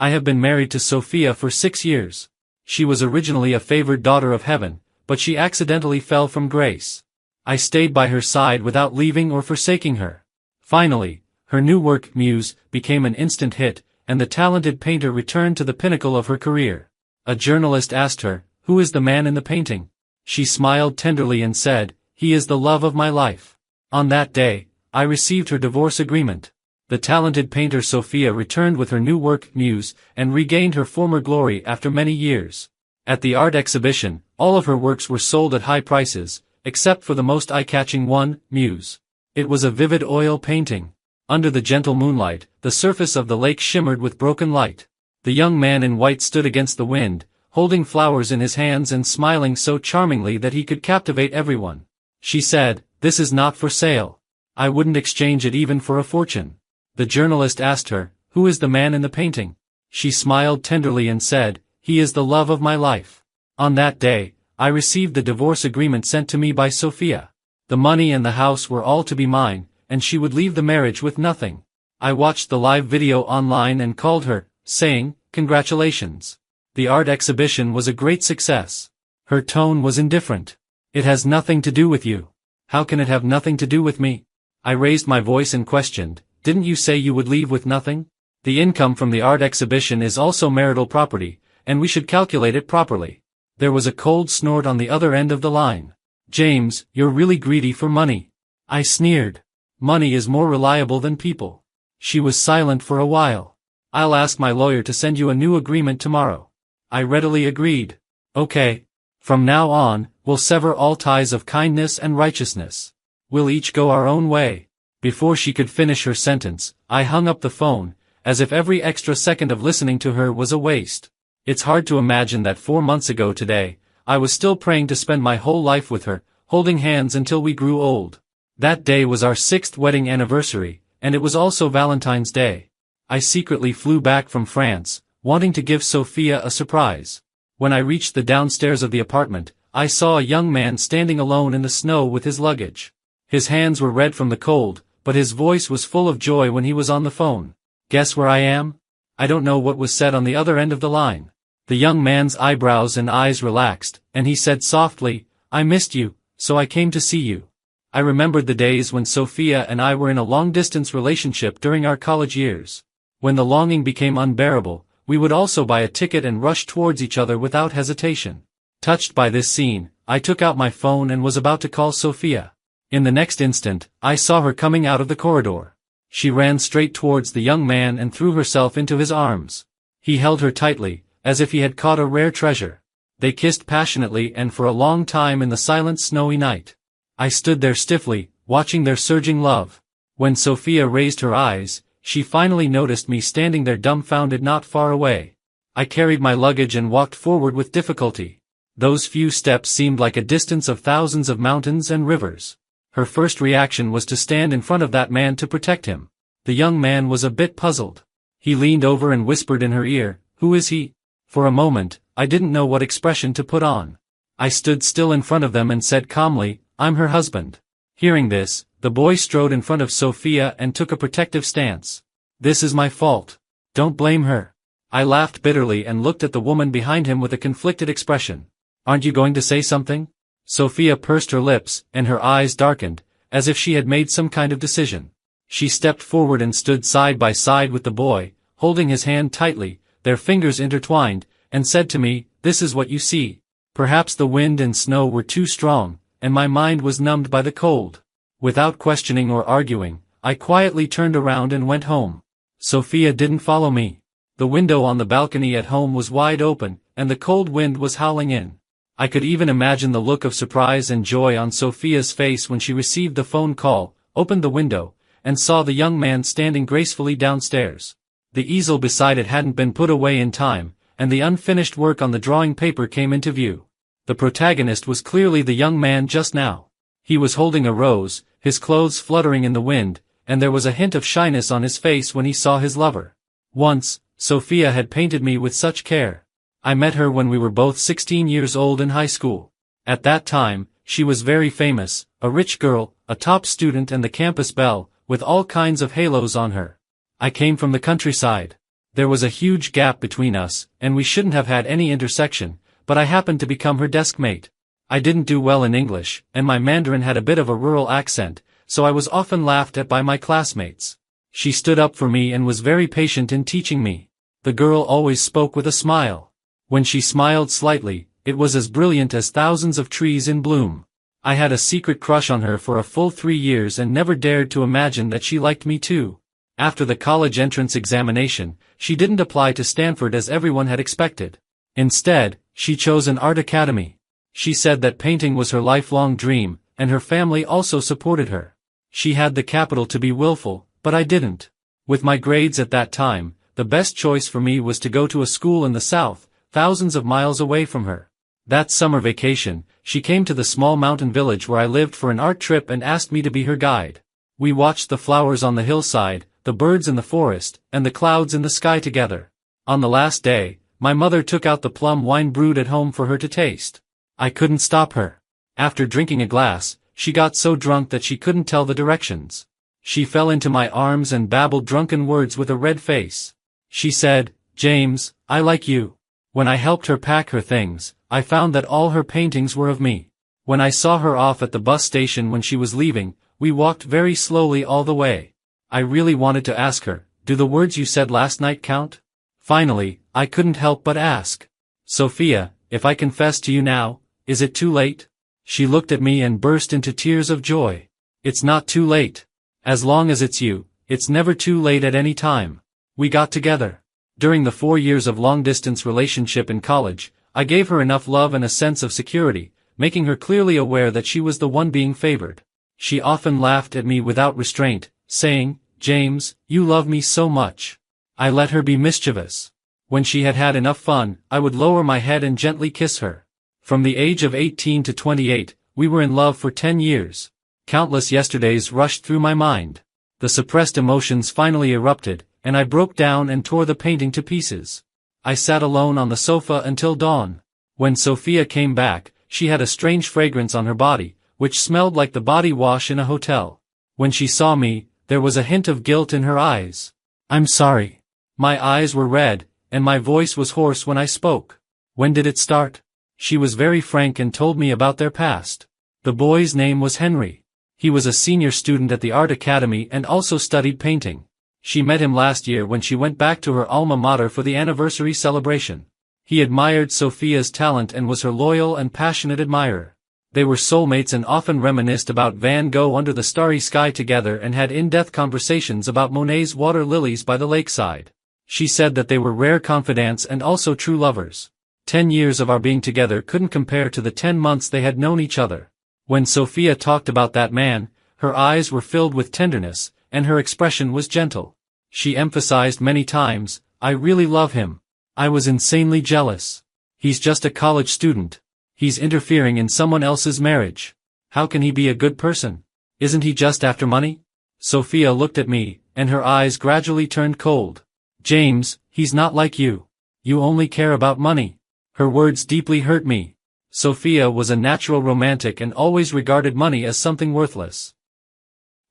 I have been married to Sophia for 6 years. She was originally a favored daughter of heaven, but she accidentally fell from grace. I stayed by her side without leaving or forsaking her. Finally, her new work, Muse, became an instant hit, and the talented painter returned to the pinnacle of her career. A journalist asked her, "Who is the man in the painting?" She smiled tenderly and said, "He is the love of my life." On that day, I received her divorce agreement. The talented painter Sophia returned with her new work, Muse, and regained her former glory after many years. At the art exhibition, all of her works were sold at high prices, except for the most eye-catching one, Muse. It was a vivid oil painting. Under the gentle moonlight, the surface of the lake shimmered with broken light. The young man in white stood against the wind, holding flowers in his hands and smiling so charmingly that he could captivate everyone. She said, "This is not for sale. I wouldn't exchange it even for a fortune." The journalist asked her, "Who is the man in the painting?" She smiled tenderly and said, "He is the love of my life." On that day, I received the divorce agreement sent to me by Sophia. The money and the house were all to be mine, and she would leave the marriage with nothing. I watched the live video online and called her, saying, "Congratulations. The art exhibition was a great success." Her tone was indifferent. "It has nothing to do with you." "How can it have nothing to do with me?" I raised my voice and questioned, "Didn't you say you would leave with nothing? The income from the art exhibition is also marital property, and we should calculate it properly." There was a cold snort on the other end of the line. "James, you're really greedy for money." I sneered. "Money is more reliable than people." She was silent for a while. "I'll ask my lawyer to send you a new agreement tomorrow." I readily agreed. "Okay. From now on, we'll sever all ties of kindness and righteousness. We'll each go our own way." Before she could finish her sentence, I hung up the phone, as if every extra second of listening to her was a waste. It's hard to imagine that 4 months ago today, I was still praying to spend my whole life with her, holding hands until we grew old. That day was our 6th wedding anniversary, and it was also Valentine's Day. I secretly flew back from France, wanting to give Sophia a surprise. When I reached the downstairs of the apartment, I saw a young man standing alone in the snow with his luggage. His hands were red from the cold, but his voice was full of joy when he was on the phone. "Guess where I am?" I don't know what was said on the other end of the line. The young man's eyebrows and eyes relaxed, and he said softly, "I missed you, so I came to see you." I remembered the days when Sophia and I were in a long-distance relationship during our college years. When the longing became unbearable, we would also buy a ticket and rush towards each other without hesitation. Touched by this scene, I took out my phone and was about to call Sophia. In the next instant, I saw her coming out of the corridor. She ran straight towards the young man and threw herself into his arms. He held her tightly, as if he had caught a rare treasure. They kissed passionately and for a long time in the silent snowy night. I stood there stiffly, watching their surging love. When Sophia raised her eyes, she finally noticed me standing there dumbfounded not far away. I carried my luggage and walked forward with difficulty. Those few steps seemed like a distance of thousands of mountains and rivers. Her first reaction was to stand in front of that man to protect him. The young man was a bit puzzled. He leaned over and whispered in her ear, "Who is he?" For a moment, I didn't know what expression to put on. I stood still in front of them and said calmly, "I'm her husband." Hearing this, the boy strode in front of Sophia and took a protective stance. "This is my fault. Don't blame her." I laughed bitterly and looked at the woman behind him with a conflicted expression. "Aren't you going to say something?" Sophia pursed her lips, and her eyes darkened, as if she had made some kind of decision. She stepped forward and stood side by side with the boy, holding his hand tightly, their fingers intertwined, and said to me, "This is what you see." Perhaps the wind and snow were too strong, and my mind was numbed by the cold. Without questioning or arguing, I quietly turned around and went home. Sophia didn't follow me. The window on the balcony at home was wide open, and the cold wind was howling in. I could even imagine the look of surprise and joy on Sophia's face when she received the phone call, opened the window, and saw the young man standing gracefully downstairs. The easel beside it hadn't been put away in time, and the unfinished work on the drawing paper came into view. The protagonist was clearly the young man just now. He was holding a rose, his clothes fluttering in the wind, and there was a hint of shyness on his face when he saw his lover. Once, Sophia had painted me with such care. I met her when we were both 16 years old in high school. At that time, she was very famous, a rich girl, a top student and the campus belle, with all kinds of halos on her. I came from the countryside. There was a huge gap between us, and we shouldn't have had any intersection, but I happened to become her desk mate. I didn't do well in English, and my Mandarin had a bit of a rural accent, so I was often laughed at by my classmates. She stood up for me and was very patient in teaching me. The girl always spoke with a smile. When she smiled slightly, it was as brilliant as thousands of trees in bloom. I had a secret crush on her for a full 3 years and never dared to imagine that she liked me too. After the college entrance examination, she didn't apply to Stanford as everyone had expected. Instead, she chose an art academy. She said that painting was her lifelong dream, and her family also supported her. She had the capital to be willful, but I didn't. With my grades at that time, the best choice for me was to go to a school in the South, thousands of miles away from her. That summer vacation, she came to the small mountain village where I lived for an art trip and asked me to be her guide. We watched the flowers on the hillside, the birds in the forest, and the clouds in the sky together. On the last day, my mother took out the plum wine brewed at home for her to taste. I couldn't stop her. After drinking a glass, she got so drunk that she couldn't tell the directions. She fell into my arms and babbled drunken words with a red face. She said, "James, I like you." When I helped her pack her things, I found that all her paintings were of me. When I saw her off at the bus station when she was leaving, we walked very slowly all the way. I really wanted to ask her, "Do the words you said last night count?" Finally, I couldn't help but ask. "Sophia, if I confess to you now, is it too late?" She looked at me and burst into tears of joy. "It's not too late. As long as it's you, it's never too late at any time." We got together. During the 4 years of long-distance relationship in college, I gave her enough love and a sense of security, making her clearly aware that she was the one being favored. She often laughed at me without restraint, saying, "James, you love me so much." I let her be mischievous. When she had had enough fun, I would lower my head and gently kiss her. From the age of 18 to 28, we were in love for 10 years. Countless yesterdays rushed through my mind. The suppressed emotions finally erupted, and I broke down and tore the painting to pieces. I sat alone on the sofa until dawn. When Sophia came back, she had a strange fragrance on her body, which smelled like the body wash in a hotel. When she saw me, there was a hint of guilt in her eyes. "I'm sorry." My eyes were red, and my voice was hoarse when I spoke. "When did it start?" She was very frank and told me about their past. The boy's name was Henry. He was a senior student at the art academy and also studied painting. She met him last year when she went back to her alma mater for the anniversary celebration. He admired Sophia's talent and was her loyal and passionate admirer. They were soulmates and often reminisced about Van Gogh under the starry sky together and had in-depth conversations about Monet's water lilies by the lakeside. She said that they were rare confidants and also true lovers. 10 years of our being together couldn't compare to the 10 months they had known each other. When Sophia talked about that man, her eyes were filled with tenderness, and her expression was gentle. She emphasized many times, "I really love him. I was insanely jealous. He's just a college student. He's interfering in someone else's marriage. How can he be a good person? Isn't he just after money?" Sophia looked at me, and her eyes gradually turned cold. "James, he's not like you. You only care about money." Her words deeply hurt me. Sophia was a natural romantic and always regarded money as something worthless.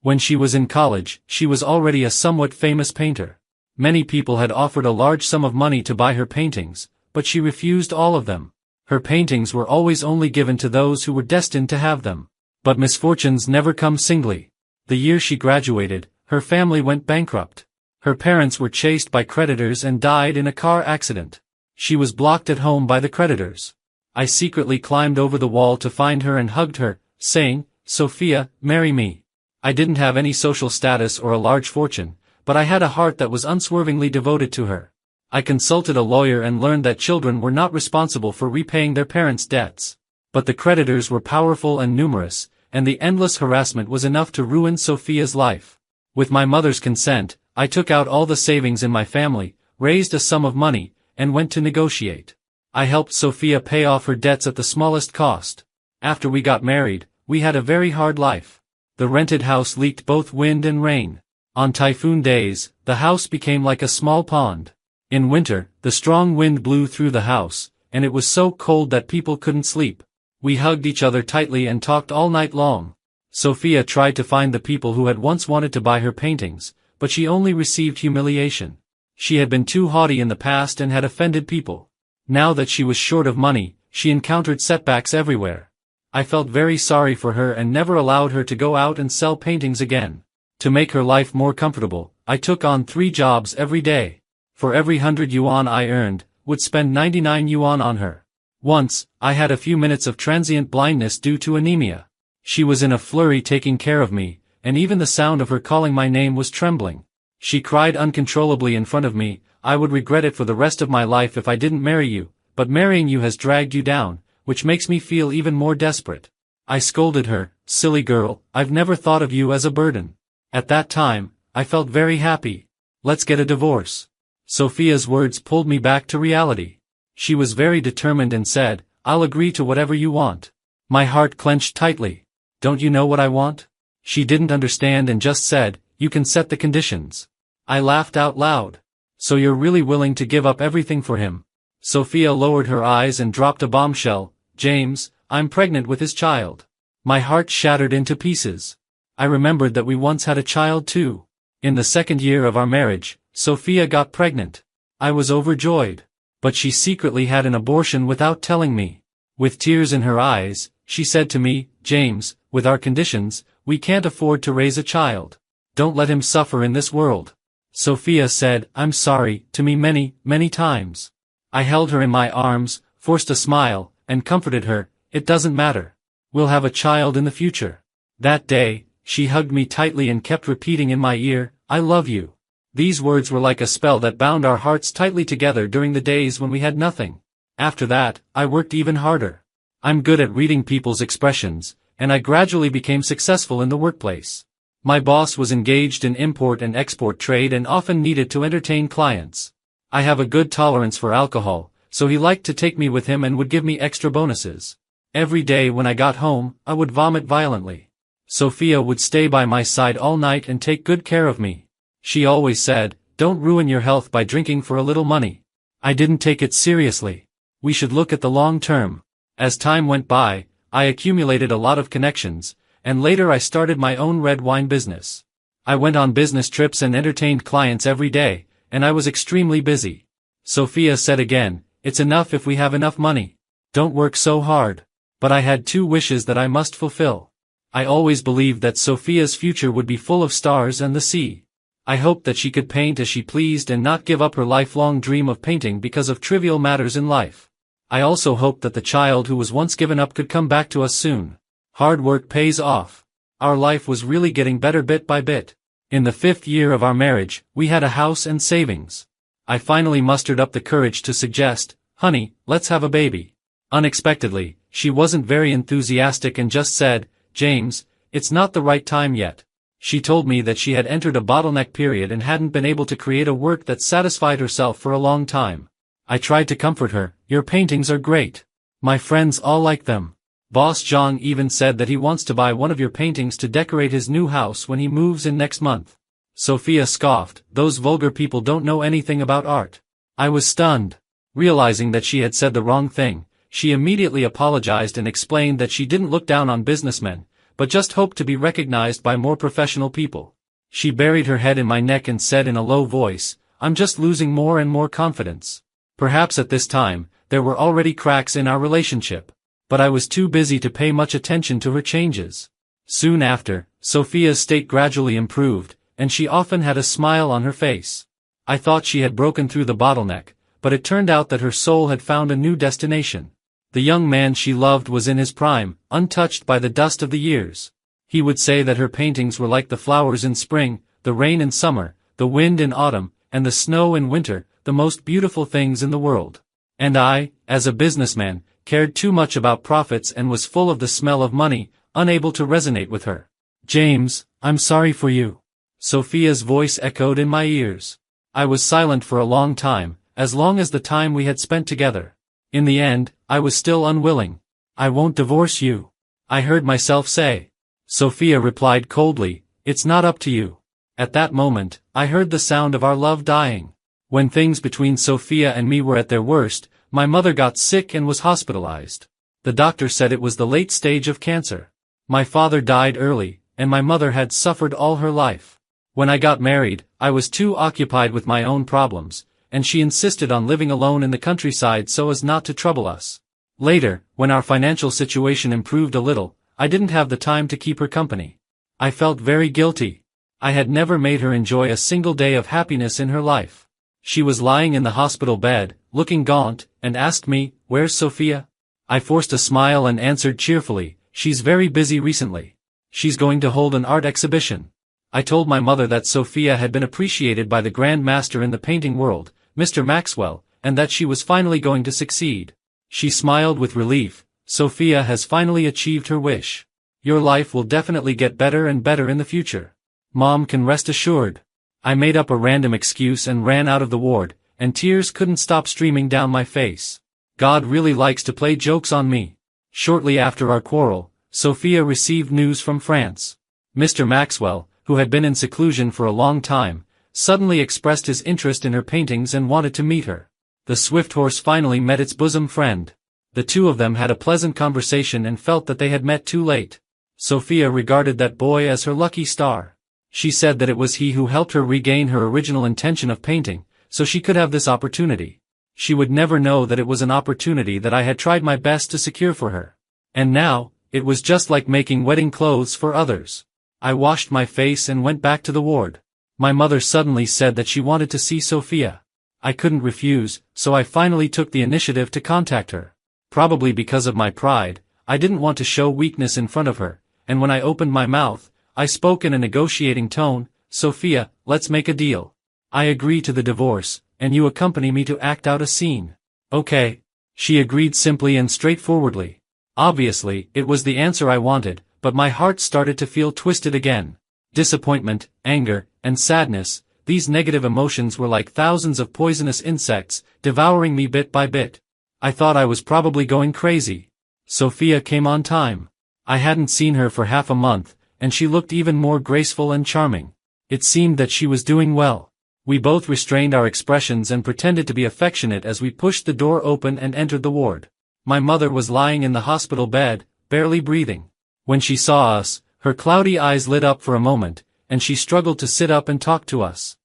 When she was in college, she was already a somewhat famous painter. Many people had offered a large sum of money to buy her paintings, but she refused all of them. Her paintings were always only given to those who were destined to have them. But misfortunes never come singly. The year she graduated, her family went bankrupt. Her parents were chased by creditors and died in a car accident. She was blocked at home by the creditors. I secretly climbed over the wall to find her and hugged her, saying, "Sophia, marry me." I didn't have any social status or a large fortune, but I had a heart that was unswervingly devoted to her. I consulted a lawyer and learned that children were not responsible for repaying their parents' debts. But the creditors were powerful and numerous, and the endless harassment was enough to ruin Sophia's life. With my mother's consent, I took out all the savings in my family, raised a sum of money, and went to negotiate. I helped Sophia pay off her debts at the smallest cost. After we got married, we had a very hard life. The rented house leaked both wind and rain. On typhoon days, the house became like a small pond. In winter, the strong wind blew through the house, and it was so cold that people couldn't sleep. We hugged each other tightly and talked all night long. Sophia tried to find the people who had once wanted to buy her paintings, but she only received humiliation. She had been too haughty in the past and had offended people. Now that she was short of money, she encountered setbacks everywhere. I felt very sorry for her and never allowed her to go out and sell paintings again. To make her life more comfortable, I took on 3 jobs every day. For every 100 yuan I earned, would spend 99 yuan on her. Once, I had a few minutes of transient blindness due to anemia. She was in a flurry taking care of me, and even the sound of her calling my name was trembling. She cried uncontrollably in front of me, "I would regret it for the rest of my life if I didn't marry you, but marrying you has dragged you down, which makes me feel even more desperate." I scolded her, "Silly girl, I've never thought of you as a burden." At that time, I felt very happy. "Let's get a divorce." Sophia's words pulled me back to reality. She was very determined and said, "I'll agree to whatever you want." My heart clenched tightly. "Don't you know what I want?" She didn't understand and just said, "You can set the conditions." I laughed out loud. "So you're really willing to give up everything for him?" Sophia lowered her eyes and dropped a bombshell, "James, I'm pregnant with his child." My heart shattered into pieces. I remembered that we once had a child too. In the 2nd year of our marriage, Sophia got pregnant. I was overjoyed. But she secretly had an abortion without telling me. With tears in her eyes, she said to me, "James, with our conditions, we can't afford to raise a child. Don't let him suffer in this world." Sophia said, "I'm sorry," to me many, many times. I held her in my arms, forced a smile, and comforted her, "It doesn't matter. We'll have a child in the future." That day, she hugged me tightly and kept repeating in my ear, "I love you." These words were like a spell that bound our hearts tightly together during the days when we had nothing. After that, I worked even harder. I'm good at reading people's expressions, and I gradually became successful in the workplace. My boss was engaged in import and export trade and often needed to entertain clients. I have a good tolerance for alcohol, so he liked to take me with him and would give me extra bonuses. Every day when I got home, I would vomit violently. Sophia would stay by my side all night and take good care of me. She always said, "Don't ruin your health by drinking for a little money." I didn't take it seriously. We should look at the long term. As time went by, I accumulated a lot of connections, and later I started my own red wine business. I went on business trips and entertained clients every day, and I was extremely busy. Sophia said again, "It's enough if we have enough money. Don't work so hard." But I had 2 wishes that I must fulfill. I always believed that Sophia's future would be full of stars and the sea. I hoped that she could paint as she pleased and not give up her lifelong dream of painting because of trivial matters in life. I also hoped that the child who was once given up could come back to us soon. Hard work pays off. Our life was really getting better bit by bit. In the 5th year of our marriage, we had a house and savings. I finally mustered up the courage to suggest, "Honey, let's have a baby." Unexpectedly, she wasn't very enthusiastic and just said, "James, it's not the right time yet." She told me that she had entered a bottleneck period and hadn't been able to create a work that satisfied herself for a long time. I tried to comfort her, "Your paintings are great. My friends all like them. Boss Zhang even said that he wants to buy one of your paintings to decorate his new house when he moves in next month." Sophia scoffed, "Those vulgar people don't know anything about art." I was stunned. Realizing that she had said the wrong thing, she immediately apologized and explained that she didn't look down on businessmen, but just hoped to be recognized by more professional people. She buried her head in my neck and said in a low voice, "I'm just losing more and more confidence." Perhaps at this time, there were already cracks in our relationship. But I was too busy to pay much attention to her changes. Soon after, Sophia's state gradually improved, and she often had a smile on her face. I thought she had broken through the bottleneck, but it turned out that her soul had found a new destination. The young man she loved was in his prime, untouched by the dust of the years. He would say that her paintings were like the flowers in spring, the rain in summer, the wind in autumn, and the snow in winter, the most beautiful things in the world. And I, as a businessman, cared too much about profits and was full of the smell of money, unable to resonate with her. "James, I'm sorry for you." Sophia's voice echoed in my ears. I was silent for a long as the time we had spent together. In the end, I was still unwilling. "I won't divorce you," I heard myself say. Sophia replied coldly, "It's not up to you." At that moment, I heard the sound of our love dying. When things between Sophia and me were at their worst, my mother got sick and was hospitalized. The doctor said it was the late stage of cancer. My father died early, and my mother had suffered all her life. When I got married, I was too occupied with my own problems, and she insisted on living alone in the countryside so as not to trouble us. Later, when our financial situation improved a little, I didn't have the time to keep her company. I felt very guilty. I had never made her enjoy a single day of happiness in her life. She was lying in the hospital bed, looking gaunt, and asked me, "Where's Sophia?" I forced a smile and answered cheerfully, "She's very busy recently. She's going to hold an art exhibition." I told my mother that Sophia had been appreciated by the Grand Master in the painting world, Mr. Maxwell, and that she was finally going to succeed. She smiled with relief. "Sophia has finally achieved her wish. Your life will definitely get better and better in the future. Mom can rest assured." I made up a random excuse and ran out of the ward, and tears couldn't stop streaming down my face. God really likes to play jokes on me. Shortly after our quarrel, Sophia received news from France. Mr. Maxwell, who had been in seclusion for a long time, suddenly expressed his interest in her paintings and wanted to meet her. The swift horse finally met its bosom friend. The two of them had a pleasant conversation and felt that they had met too late. Sophia regarded that boy as her lucky star. She said that it was he who helped her regain her original intention of painting, so she could have this opportunity. She would never know that it was an opportunity that I had tried my best to secure for her. And now, it was just like making wedding clothes for others. I washed my face and went back to the ward. My mother suddenly said that she wanted to see Sophia. I couldn't refuse, so I finally took the initiative to contact her. Probably because of my pride, I didn't want to show weakness in front of her, and when I opened my mouth, I spoke in a negotiating tone, "Sophia, let's make a deal. I agree to the divorce, and you accompany me to act out a scene." "Okay." She agreed simply and straightforwardly. Obviously, it was the answer I wanted, but my heart started to feel twisted again. Disappointment, anger, and sadness, these negative emotions were like thousands of poisonous insects, devouring me bit by bit. I thought I was probably going crazy. Sophia came on time. I hadn't seen her for half a month, and she looked even more graceful and charming. It seemed that she was doing well. We both restrained our expressions and pretended to be affectionate as we pushed the door open and entered the ward. My mother was lying in the hospital bed, barely breathing. When she saw us, her cloudy eyes lit up for a moment, and she struggled to sit up and talk to us.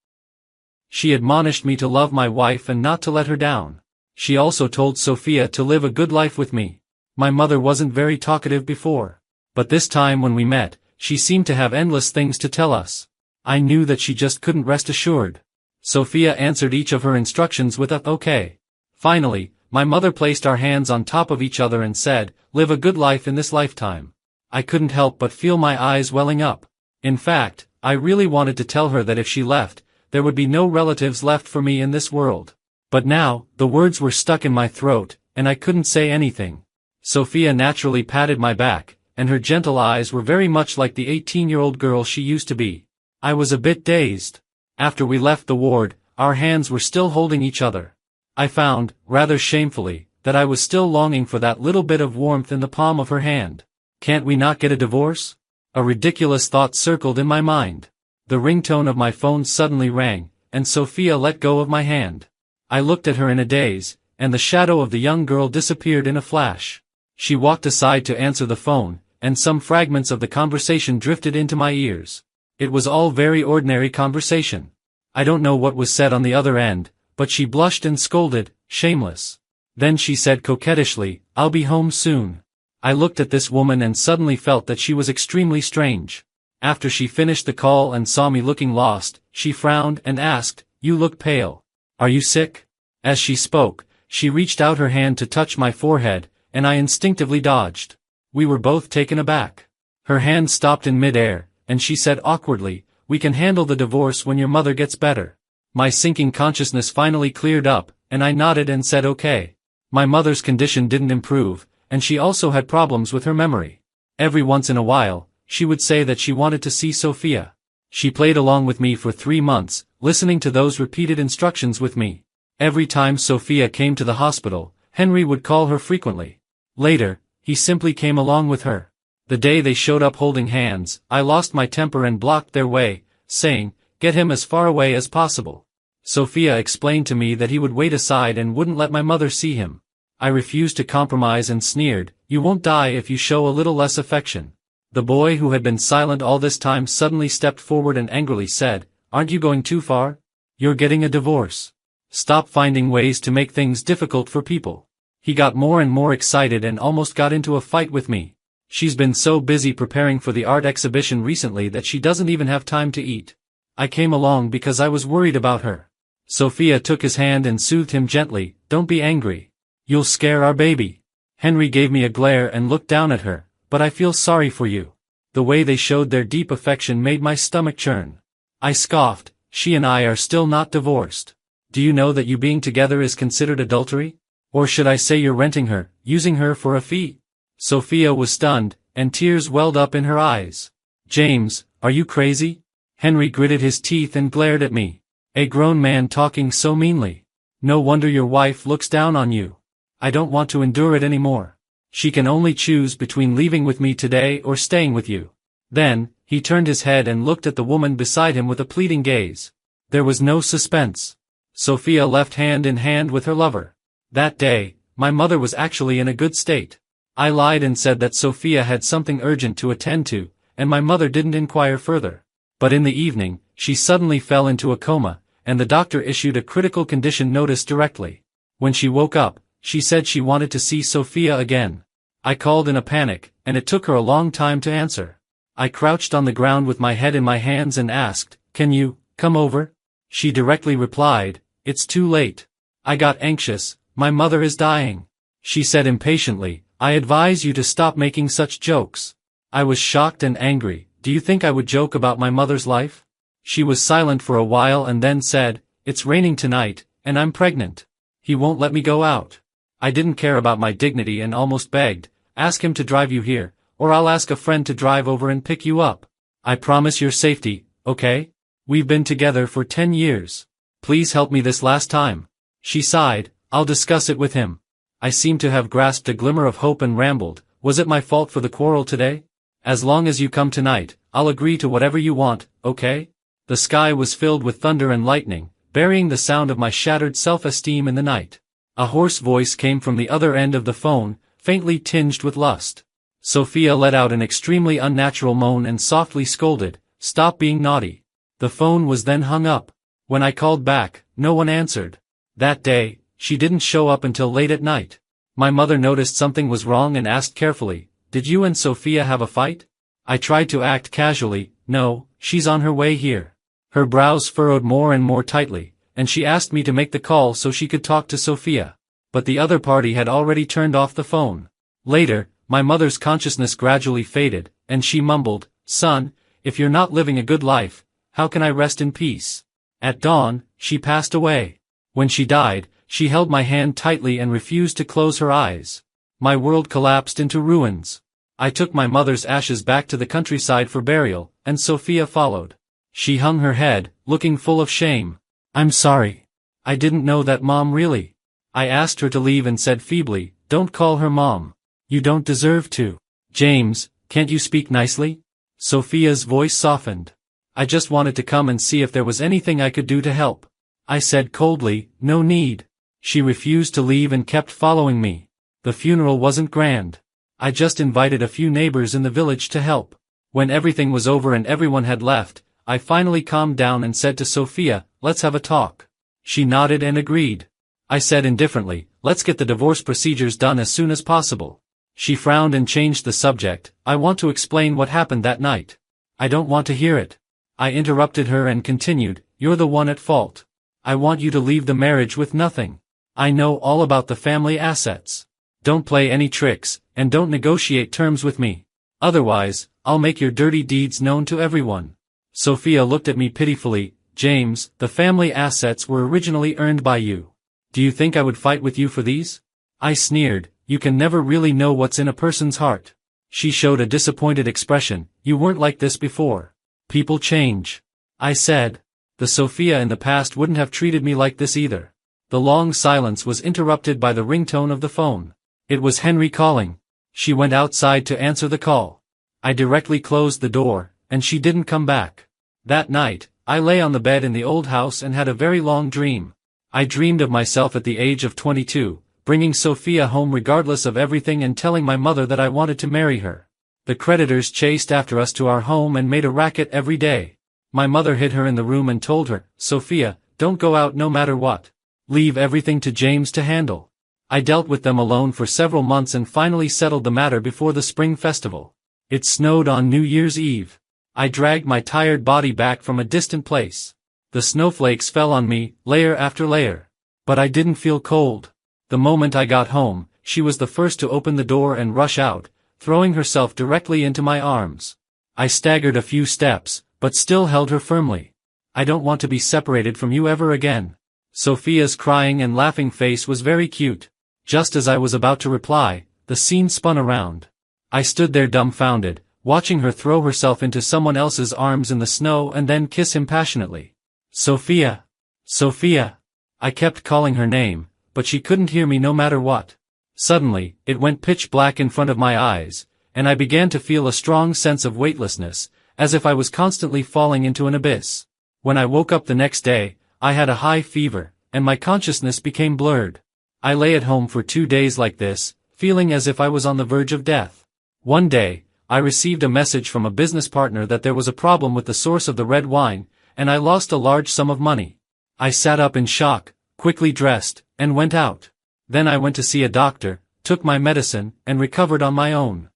She admonished me to love my wife and not to let her down. She also told Sophia to live a good life with me. My mother wasn't very talkative before. But this time when we met, she seemed to have endless things to tell us. I knew that she just couldn't rest assured. Sophia answered each of her instructions with a "okay." Finally, my mother placed our hands on top of each other and said, "Live a good life in this lifetime." I couldn't help but feel my eyes welling up. In fact, I really wanted to tell her that if she left, there would be no relatives left for me in this world. But now, the words were stuck in my throat, and I couldn't say anything. Sophia naturally patted my back, and her gentle eyes were very much like the 18-year-old girl she used to be. I was a bit dazed. After we left the ward, our hands were still holding each other. I found, rather shamefully, that I was still longing for that little bit of warmth in the palm of her hand. Can't we not get a divorce? A ridiculous thought circled in my mind. The ringtone of my phone suddenly rang, and Sophia let go of my hand. I looked at her in a daze, and the shadow of the young girl disappeared in a flash. She walked aside to answer the phone, and some fragments of the conversation drifted into my ears. It was all very ordinary conversation. I don't know what was said on the other end, but she blushed and scolded, "Shameless." Then she said coquettishly, "I'll be home soon." I looked at this woman and suddenly felt that she was extremely strange. After she finished the call and saw me looking lost, she frowned and asked, "You look pale. Are you sick?" As she spoke, she reached out her hand to touch my forehead, and I instinctively dodged. We were both taken aback. Her hand stopped in mid-air, and she said awkwardly, "We can handle the divorce when your mother gets better." My sinking consciousness finally cleared up, and I nodded and said okay. My mother's condition didn't improve, and she also had problems with her memory. Every once in a while, she would say that she wanted to see Sophia. She played along with me for 3 months, listening to those repeated instructions with me. Every time Sophia came to the hospital, Henry would call her frequently. Later, he simply came along with her. The day they showed up holding hands, I lost my temper and blocked their way, saying, "Get him as far away as possible." Sophia explained to me that he would wait aside and wouldn't let my mother see him. I refused to compromise and sneered, "You won't die if you show a little less affection." The boy who had been silent all this time suddenly stepped forward and angrily said, "Aren't you going too far? You're getting a divorce. Stop finding ways to make things difficult for people." He got more and more excited and almost got into a fight with me. "She's been so busy preparing for the art exhibition recently that she doesn't even have time to eat. I came along because I was worried about her." Sophia took his hand and soothed him gently. "Don't be angry. You'll scare our baby." Henry gave me a glare and looked down at her. "But I feel sorry for you." The way they showed their deep affection made my stomach churn. I scoffed, "She and I are still not divorced. Do you know that you being together is considered adultery? Or should I say you're renting her, using her for a fee?" Sophia was stunned, and tears welled up in her eyes. "James, are you crazy?" Henry gritted his teeth and glared at me. "A grown man talking so meanly. No wonder your wife looks down on you. I don't want to endure it anymore. She can only choose between leaving with me today or staying with you." Then, he turned his head and looked at the woman beside him with a pleading gaze. There was no suspense. Sophia left hand in hand with her lover. That day, my mother was actually in a good state. I lied and said that Sophia had something urgent to attend to, and my mother didn't inquire further. But in the evening, she suddenly fell into a coma, and the doctor issued a critical condition notice directly. When she woke up, she said she wanted to see Sophia again. I called in a panic, and it took her a long time to answer. I crouched on the ground with my head in my hands and asked, "Can you come over?" She directly replied, "It's too late." I got anxious. "My mother is dying." She said impatiently, "I advise you to stop making such jokes." I was shocked and angry. "Do you think I would joke about my mother's life?" She was silent for a while and then said, "It's raining tonight, and I'm pregnant. He won't let me go out." I didn't care about my dignity and almost begged, "Ask him to drive you here, or I'll ask a friend to drive over and pick you up. I promise your safety, okay? We've been together for 10 years. Please help me this last time." She sighed, "I'll discuss it with him." I seemed to have grasped a glimmer of hope and rambled, "Was it my fault for the quarrel today? As long as you come tonight, I'll agree to whatever you want, okay?" The sky was filled with thunder and lightning, burying the sound of my shattered self-esteem in the night. A hoarse voice came from the other end of the phone, faintly tinged with lust. Sophia let out an extremely unnatural moan and softly scolded, "Stop being naughty." The phone was then hung up. When I called back, no one answered. That day, she didn't show up until late at night. My mother noticed something was wrong and asked carefully, "Did you and Sophia have a fight?" I tried to act casually, "No, she's on her way here." Her brows furrowed more and more tightly, and she asked me to make the call so she could talk to Sophia. But the other party had already turned off the phone. Later, my mother's consciousness gradually faded, and she mumbled, "Son, if you're not living a good life, how can I rest in peace?" At dawn, she passed away. When she died, she held my hand tightly and refused to close her eyes. My world collapsed into ruins. I took my mother's ashes back to the countryside for burial, and Sophia followed. She hung her head, looking full of shame. "I'm sorry. I didn't know that Mom really." I asked her to leave and said feebly, "Don't call her Mom. You don't deserve to." "James, can't you speak nicely?" Sophia's voice softened. "I just wanted to come and see if there was anything I could do to help." I said coldly, "No need." She refused to leave and kept following me. The funeral wasn't grand. I just invited a few neighbors in the village to help. When everything was over and everyone had left, I finally calmed down and said to Sophia, "Let's have a talk." She nodded and agreed. I said indifferently, "Let's get the divorce procedures done as soon as possible." She frowned and changed the subject, "I want to explain what happened that night." "I don't want to hear it." I interrupted her and continued, "You're the one at fault. I want you to leave the marriage with nothing. I know all about the family assets. Don't play any tricks, and don't negotiate terms with me. Otherwise, I'll make your dirty deeds known to everyone." Sophia looked at me pitifully, "James, the family assets were originally earned by you. Do you think I would fight with you for these?" I sneered, "You can never really know what's in a person's heart." She showed a disappointed expression, "You weren't like this before. People change." I said. The Sophia in the past wouldn't have treated me like this either. The long silence was interrupted by the ringtone of the phone. It was Henry calling. She went outside to answer the call. I directly closed the door, and she didn't come back. That night, I lay on the bed in the old house and had a very long dream. I dreamed of myself at the age of 22, bringing Sophia home regardless of everything and telling my mother that I wanted to marry her. The creditors chased after us to our home and made a racket every day. My mother hid her in the room and told her, "Sophia, don't go out no matter what. Leave everything to James to handle." I dealt with them alone for several months and finally settled the matter before the spring festival. It snowed on New Year's Eve. I dragged my tired body back from a distant place. The snowflakes fell on me, layer after layer. But I didn't feel cold. The moment I got home, she was the first to open the door and rush out, throwing herself directly into my arms. I staggered a few steps, but still held her firmly. "I don't want to be separated from you ever again." Sophia's crying and laughing face was very cute. Just as I was about to reply, the scene spun around. I stood there dumbfounded, watching her throw herself into someone else's arms in the snow and then kiss him passionately. "Sophia! Sophia!" I kept calling her name, but she couldn't hear me no matter what. Suddenly, it went pitch black in front of my eyes, and I began to feel a strong sense of weightlessness, as if I was constantly falling into an abyss. When I woke up the next day, I had a high fever, and my consciousness became blurred. I lay at home for 2 days like this, feeling as if I was on the verge of death. One day, I received a message from a business partner that there was a problem with the source of the red wine, and I lost a large sum of money. I sat up in shock, quickly dressed, and went out. Then I went to see a doctor, took my medicine, and recovered on my own.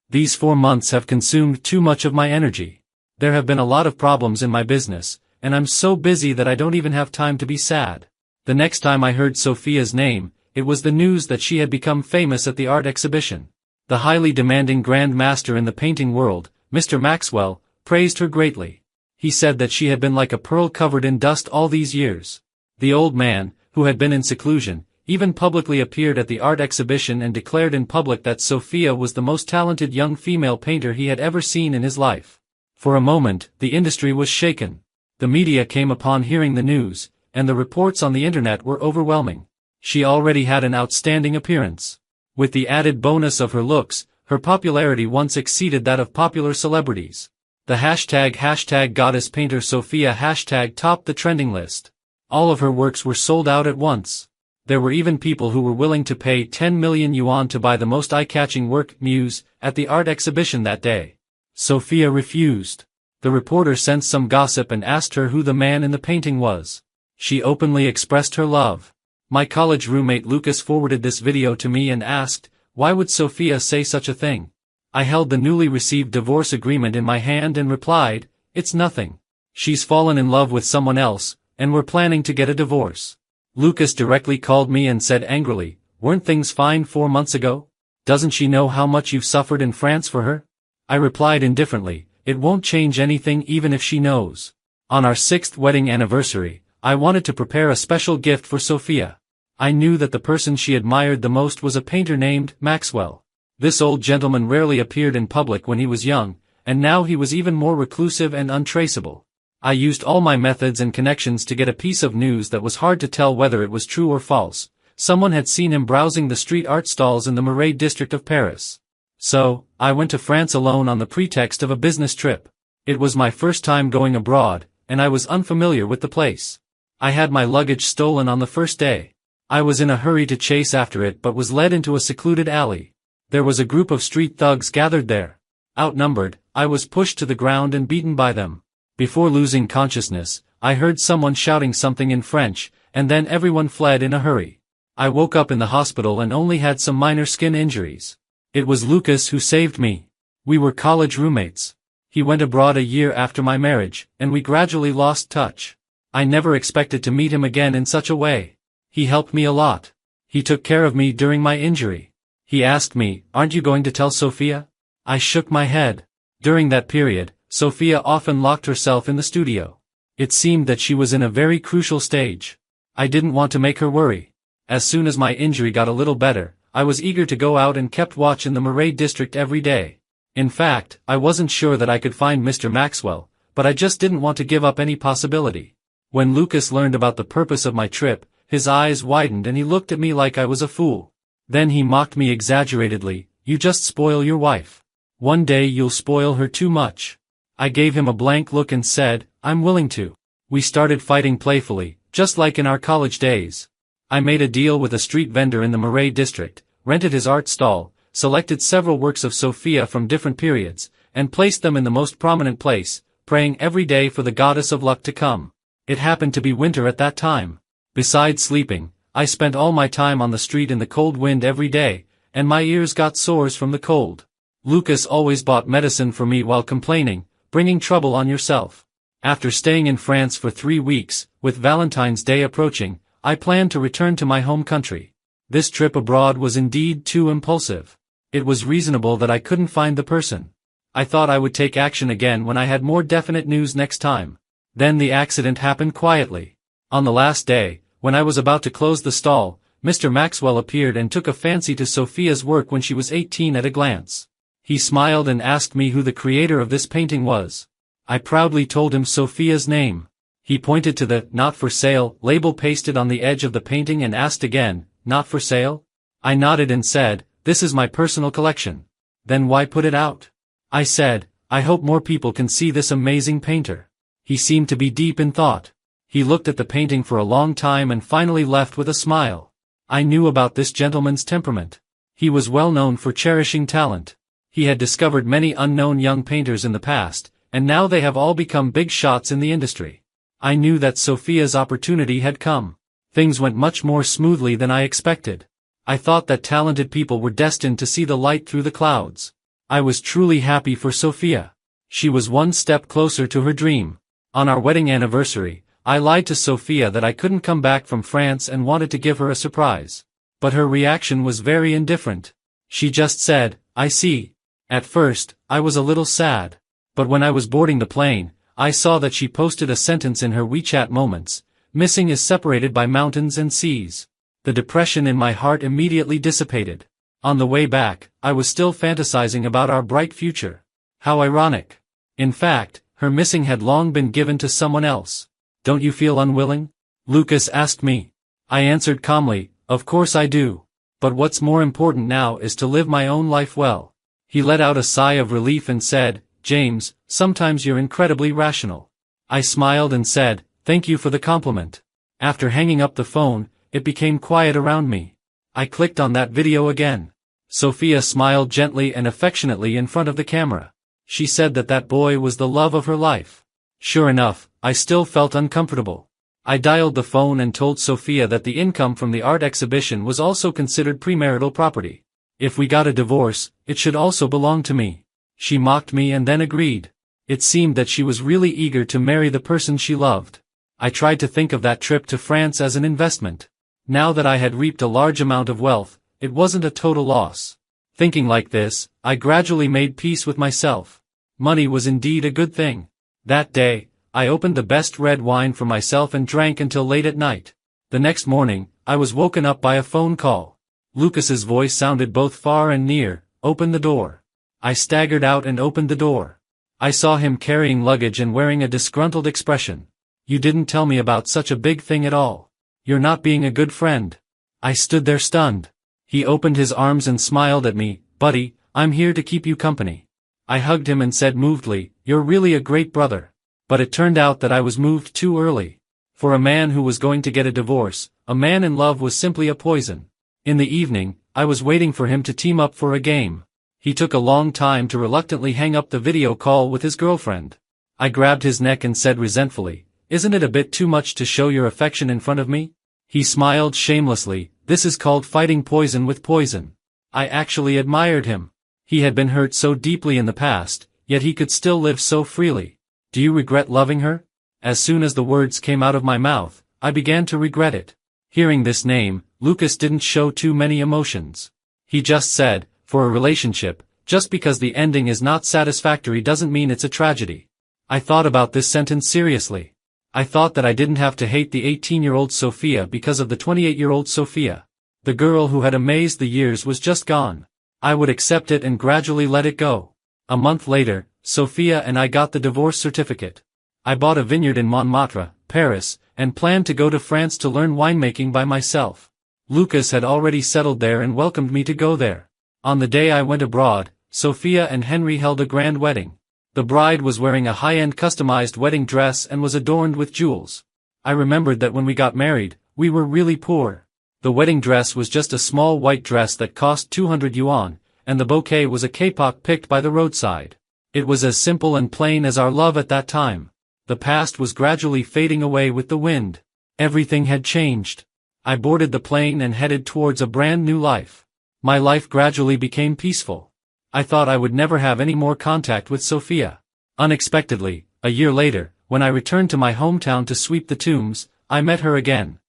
These 4 months have consumed too much of my energy. There have been a lot of problems in my business, and I'm so busy that I don't even have time to be sad. The next time I heard Sophia's name, it was the news that she had become famous at the art exhibition. The highly demanding Grand Master in the painting world, Mr. Maxwell, praised her greatly. He said that she had been like a pearl covered in dust all these years. The old man, who had been in seclusion, even publicly appeared at the art exhibition and declared in public that Sophia was the most talented young female painter he had ever seen in his life. For a moment, the industry was shaken. The media came upon hearing the news, and the reports on the internet were overwhelming. She already had an outstanding appearance. With the added bonus of her looks, her popularity once exceeded that of popular celebrities. The hashtag goddess painter Sophia hashtag topped the trending list. All of her works were sold out at once. There were even people who were willing to pay 10 million yuan to buy the most eye-catching work, Muse, at the art exhibition that day. Sophia refused. The reporter sensed some gossip and asked her who the man in the painting was. She openly expressed her love. My college roommate Lucas forwarded this video to me and asked, "Why would Sophia say such a thing?" I held the newly received divorce agreement in my hand and replied, "It's nothing. She's fallen in love with someone else, and we're planning to get a divorce." Lucas directly called me and said angrily, "Weren't things fine 4 months ago? Doesn't she know how much you've suffered in France for her?" I replied indifferently, "It won't change anything even if she knows." On our 6th wedding anniversary, I wanted to prepare a special gift for Sophia. I knew that the person she admired the most was a painter named Maxwell. This old gentleman rarely appeared in public when he was young, and now he was even more reclusive and untraceable. I used all my methods and connections to get a piece of news that was hard to tell whether it was true or false. Someone had seen him browsing the street art stalls in the Marais district of Paris. So, I went to France alone on the pretext of a business trip. It was my first time going abroad, and I was unfamiliar with the place. I had my luggage stolen on the first day. I was in a hurry to chase after it but was led into a secluded alley. There was a group of street thugs gathered there. Outnumbered, I was pushed to the ground and beaten by them. Before losing consciousness, I heard someone shouting something in French, and then everyone fled in a hurry. I woke up in the hospital and only had some minor skin injuries. It was Lucas who saved me. We were college roommates. He went abroad a year after my marriage, and we gradually lost touch. I never expected to meet him again in such a way. He helped me a lot. He took care of me during my injury. He asked me, "Aren't you going to tell Sophia?" I shook my head. During that period, Sophia often locked herself in the studio. It seemed that she was in a very crucial stage. I didn't want to make her worry. As soon as my injury got a little better, I was eager to go out and kept watch in the Marais district every day. In fact, I wasn't sure that I could find Mr. Maxwell, but I just didn't want to give up any possibility. When Lucas learned about the purpose of my trip, his eyes widened and he looked at me like I was a fool. Then he mocked me exaggeratedly, "You just spoil your wife. One day you'll spoil her too much." I gave him a blank look and said, "I'm willing to." We started fighting playfully, just like in our college days. I made a deal with a street vendor in the Marais district, rented his art stall, selected several works of Sophia from different periods, and placed them in the most prominent place, praying every day for the goddess of luck to come. It happened to be winter at that time. Besides sleeping, I spent all my time on the street in the cold wind every day, and my ears got sores from the cold. Lucas always bought medicine for me while complaining, bringing trouble on yourself. After staying in France for 3 weeks, with Valentine's Day approaching, I planned to return to my home country. This trip abroad was indeed too impulsive. It was reasonable that I couldn't find the person. I thought I would take action again when I had more definite news next time. Then the accident happened quietly. On the last day, when I was about to close the stall, Mr. Maxwell appeared and took a fancy to Sophia's work when she was 18 at a glance. He smiled and asked me who the creator of this painting was. I proudly told him Sophia's name. He pointed to the "Not for Sale" label pasted on the edge of the painting and asked again, "Not for sale?" I nodded and said, "This is my personal collection." "Then why put it out?" I said, "I hope more people can see this amazing painter." He seemed to be deep in thought. He looked at the painting for a long time and finally left with a smile. I knew about this gentleman's temperament. He was well known for cherishing talent. He had discovered many unknown young painters in the past, and now they have all become big shots in the industry. I knew that Sophia's opportunity had come. Things went much more smoothly than I expected. I thought that talented people were destined to see the light through the clouds. I was truly happy for Sophia. She was one step closer to her dream. On our wedding anniversary, I lied to Sophia that I couldn't come back from France and wanted to give her a surprise. But her reaction was very indifferent. She just said, "I see." At first, I was a little sad. But when I was boarding the plane, I saw that she posted a sentence in her WeChat moments, "Missing is separated by mountains and seas." The depression in my heart immediately dissipated. On the way back, I was still fantasizing about our bright future. How ironic. In fact, her missing had long been given to someone else. "Don't you feel unwilling?" Lucas asked me. I answered calmly, "Of course I do. But what's more important now is to live my own life well." He let out a sigh of relief and said, "James, sometimes you're incredibly rational." I smiled and said, "Thank you for the compliment." After hanging up the phone, it became quiet around me. I clicked on that video again. Sophia smiled gently and affectionately in front of the camera. She said that that boy was the love of her life. Sure enough, I still felt uncomfortable. I dialed the phone and told Sophia that the income from the art exhibition was also considered premarital property. If we got a divorce, it should also belong to me. She mocked me and then agreed. It seemed that she was really eager to marry the person she loved. I tried to think of that trip to France as an investment. Now that I had reaped a large amount of wealth, it wasn't a total loss. Thinking like this, I gradually made peace with myself. Money was indeed a good thing. That day, I opened the best red wine for myself and drank until late at night. The next morning, I was woken up by a phone call. Lucas's voice sounded both far and near, "Open the door." I staggered out and opened the door. I saw him carrying luggage and wearing a disgruntled expression. "You didn't tell me about such a big thing at all. You're not being a good friend." I stood there stunned. He opened his arms and smiled at me, "Buddy, I'm here to keep you company." I hugged him and said movedly, "You're really a great brother." But it turned out that I was moved too early. For a man who was going to get a divorce, a man in love was simply a poison. In the evening, I was waiting for him to team up for a game. He took a long time to reluctantly hang up the video call with his girlfriend. I grabbed his neck and said resentfully, "Isn't it a bit too much to show your affection in front of me?" He smiled shamelessly, "This is called fighting poison with poison." I actually admired him. He had been hurt so deeply in the past, yet he could still live so freely. "Do you regret loving her?" As soon as the words came out of my mouth, I began to regret it. Hearing this name, Lucas didn't show too many emotions. He just said, "For a relationship, just because the ending is not satisfactory doesn't mean it's a tragedy." I thought about this sentence seriously. I thought that I didn't have to hate the 18-year-old Sophia because of the 28-year-old Sophia. The girl who had amazed the years was just gone. I would accept it and gradually let it go. A month later, Sophia and I got the divorce certificate. I bought a vineyard in Montmartre, Paris, and planned to go to France to learn winemaking by myself. Lucas had already settled there and welcomed me to go there. On the day I went abroad, Sophia and Henry held a grand wedding. The bride was wearing a high-end customized wedding dress and was adorned with jewels. I remembered that when we got married, we were really poor. The wedding dress was just a small white dress that cost 200 yuan, and the bouquet was a kapok picked by the roadside. It was as simple and plain as our love at that time. The past was gradually fading away with the wind. Everything had changed. I boarded the plane and headed towards a brand new life. My life gradually became peaceful. I thought I would never have any more contact with Sophia. Unexpectedly, a year later, when I returned to my hometown to sweep the tombs, I met her again.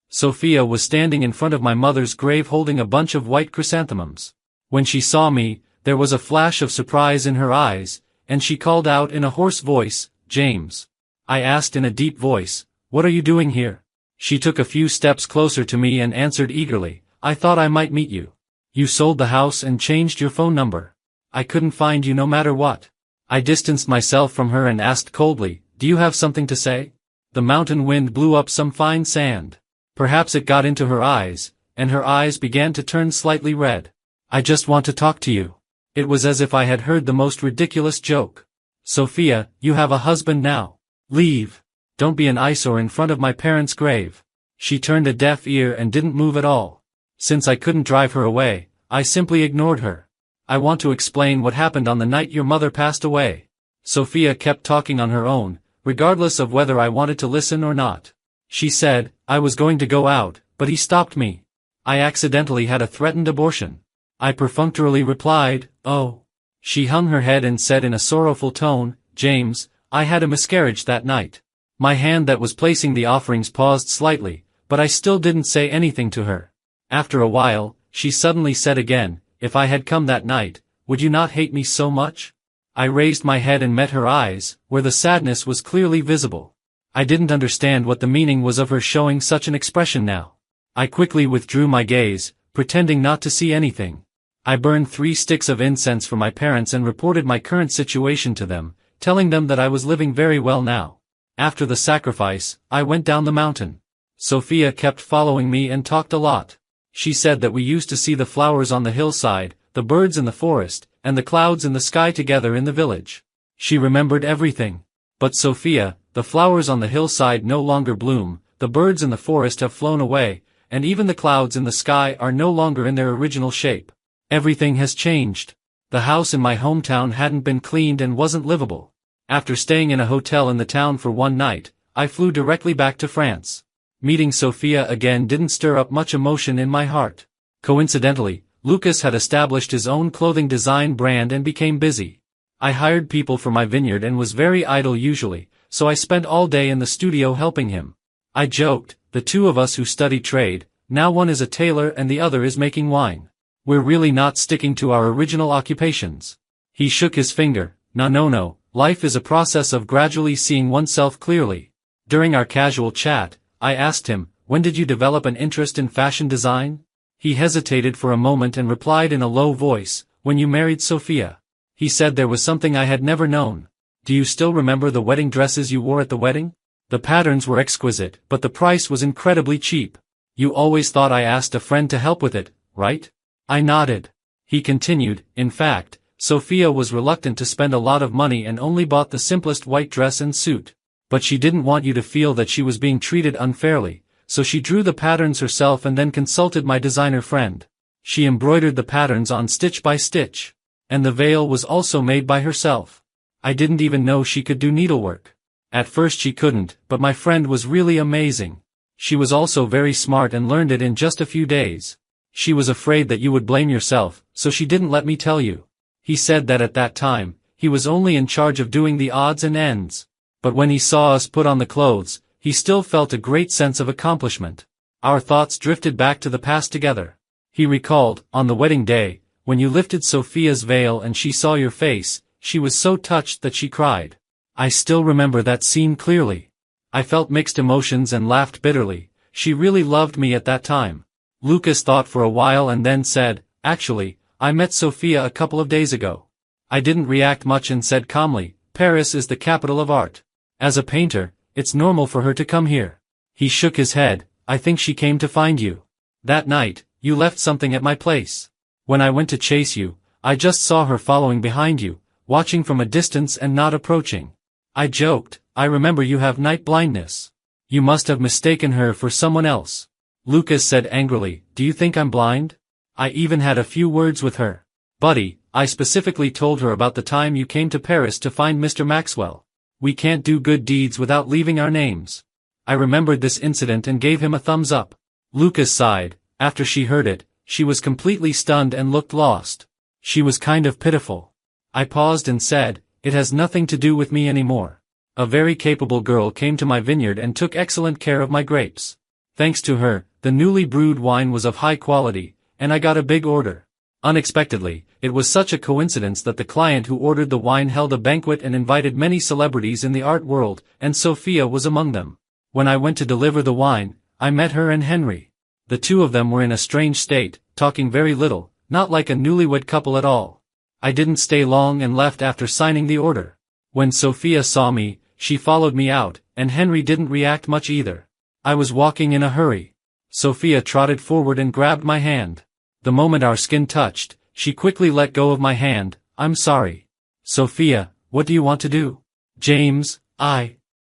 Sophia was standing in front of my mother's grave holding a bunch of white chrysanthemums. When she saw me, there was a flash of surprise in her eyes, and she called out in a hoarse voice, "James." I asked in a deep voice, "What are you doing here?" She took a few steps closer to me and answered eagerly, "I thought I might meet you. You sold the house and changed your phone number. I couldn't find you no matter what." I distanced myself from her and asked coldly, "Do you have something to say?" The mountain wind blew up some fine sand. Perhaps it got into her eyes, and her eyes began to turn slightly red. "I just want to talk to you." It was as if I had heard the most ridiculous joke. "Sophia, you have a husband now. Leave. Don't be an eyesore in front of my parents' grave." She turned a deaf ear and didn't move at all. Since I couldn't drive her away, I simply ignored her. "I want to explain what happened on the night your mother passed away." Sophia kept talking on her own, regardless of whether I wanted to listen or not. She said, "I was going to go out, but he stopped me. I accidentally had a threatened abortion." I perfunctorily replied, "Oh." She hung her head and said in a sorrowful tone, "James, I had a miscarriage that night." My hand that was placing the offerings paused slightly, but I still didn't say anything to her. After a while, she suddenly said again, "If I had come that night, would you not hate me so much?" I raised my head and met her eyes, where the sadness was clearly visible. I didn't understand what the meaning was of her showing such an expression now. I quickly withdrew my gaze, pretending not to see anything. I burned 3 sticks of incense for my parents and reported my current situation to them, telling them that I was living very well now. After the sacrifice, I went down the mountain. Sophia kept following me and talked a lot. She said that we used to see the flowers on the hillside, the birds in the forest, and the clouds in the sky together in the village. She remembered everything. "But Sophia, the flowers on the hillside no longer bloom, the birds in the forest have flown away, and even the clouds in the sky are no longer in their original shape. Everything has changed. The house in my hometown hadn't been cleaned and wasn't livable. After staying in a hotel in the town for one night, I flew directly back to France. Meeting Sophia again didn't stir up much emotion in my heart. Coincidentally, Lucas had established his own clothing design brand and became busy. I hired people for my vineyard and was very idle usually, so I spent all day in the studio helping him. I joked, "The two of us who study trade, now one is a tailor and the other is making wine. We're really not sticking to our original occupations." He shook his finger, No, life is a process of gradually seeing oneself clearly." During our casual chat, I asked him, "When did you develop an interest in fashion design?" He hesitated for a moment and replied in a low voice, "When you married Sophia." He said there was something I had never known. "Do you still remember the wedding dresses you wore at the wedding? The patterns were exquisite, but the price was incredibly cheap. You always thought I asked a friend to help with it, right?" I nodded. He continued, "In fact, Sophia was reluctant to spend a lot of money and only bought the simplest white dress and suit. But she didn't want you to feel that she was being treated unfairly, so she drew the patterns herself and then consulted my designer friend. She embroidered the patterns on stitch by stitch. And the veil was also made by herself. I didn't even know she could do needlework. At first she couldn't, but my friend was really amazing. She was also very smart and learned it in just a few days. She was afraid that you would blame yourself, so she didn't let me tell you." He said that at that time, he was only in charge of doing the odds and ends. But when he saw us put on the clothes, he still felt a great sense of accomplishment. Our thoughts drifted back to the past together. He recalled, on the wedding day, when you lifted Sophia's veil and she saw your face, she was so touched that she cried. I still remember that scene clearly. I felt mixed emotions and laughed bitterly. She really loved me at that time. Lucas thought for a while and then said, "Actually, I met Sophia a couple of days ago." I didn't react much and said calmly, "Paris is the capital of art. As a painter, it's normal for her to come here." He shook his head, "I think she came to find you. That night, you left something at my place. When I went to chase you, I just saw her following behind you, watching from a distance and not approaching. I joked, I remember you have night blindness. You must have mistaken her for someone else." Lucas said angrily, "Do you think I'm blind? I even had a few words with her. Buddy, I specifically told her about the time you came to Paris to find Mr. Maxwell. We can't do good deeds without leaving our names. I remembered this incident and gave him a thumbs up. Lucas sighed. After she heard it, she was completely stunned and looked lost. She was kind of pitiful. I paused and said, "It has nothing to do with me anymore. A very capable girl came to my vineyard and took excellent care of my grapes. Thanks to her, the newly brewed wine was of high quality, and I got a big order." Unexpectedly, it was such a coincidence that the client who ordered the wine held a banquet and invited many celebrities in the art world, and Sophia was among them. When I went to deliver the wine, I met her and Henry. The two of them were in a strange state, talking very little, not like a newlywed couple at all. I didn't stay long and left after signing the order. When Sophia saw me, she followed me out, and Henry didn't react much either. I was walking in a hurry. Sophia trotted forward and grabbed my hand. The moment our skin touched, she quickly let go of my hand. "I'm sorry. Sophia, what do you want to do?" "James,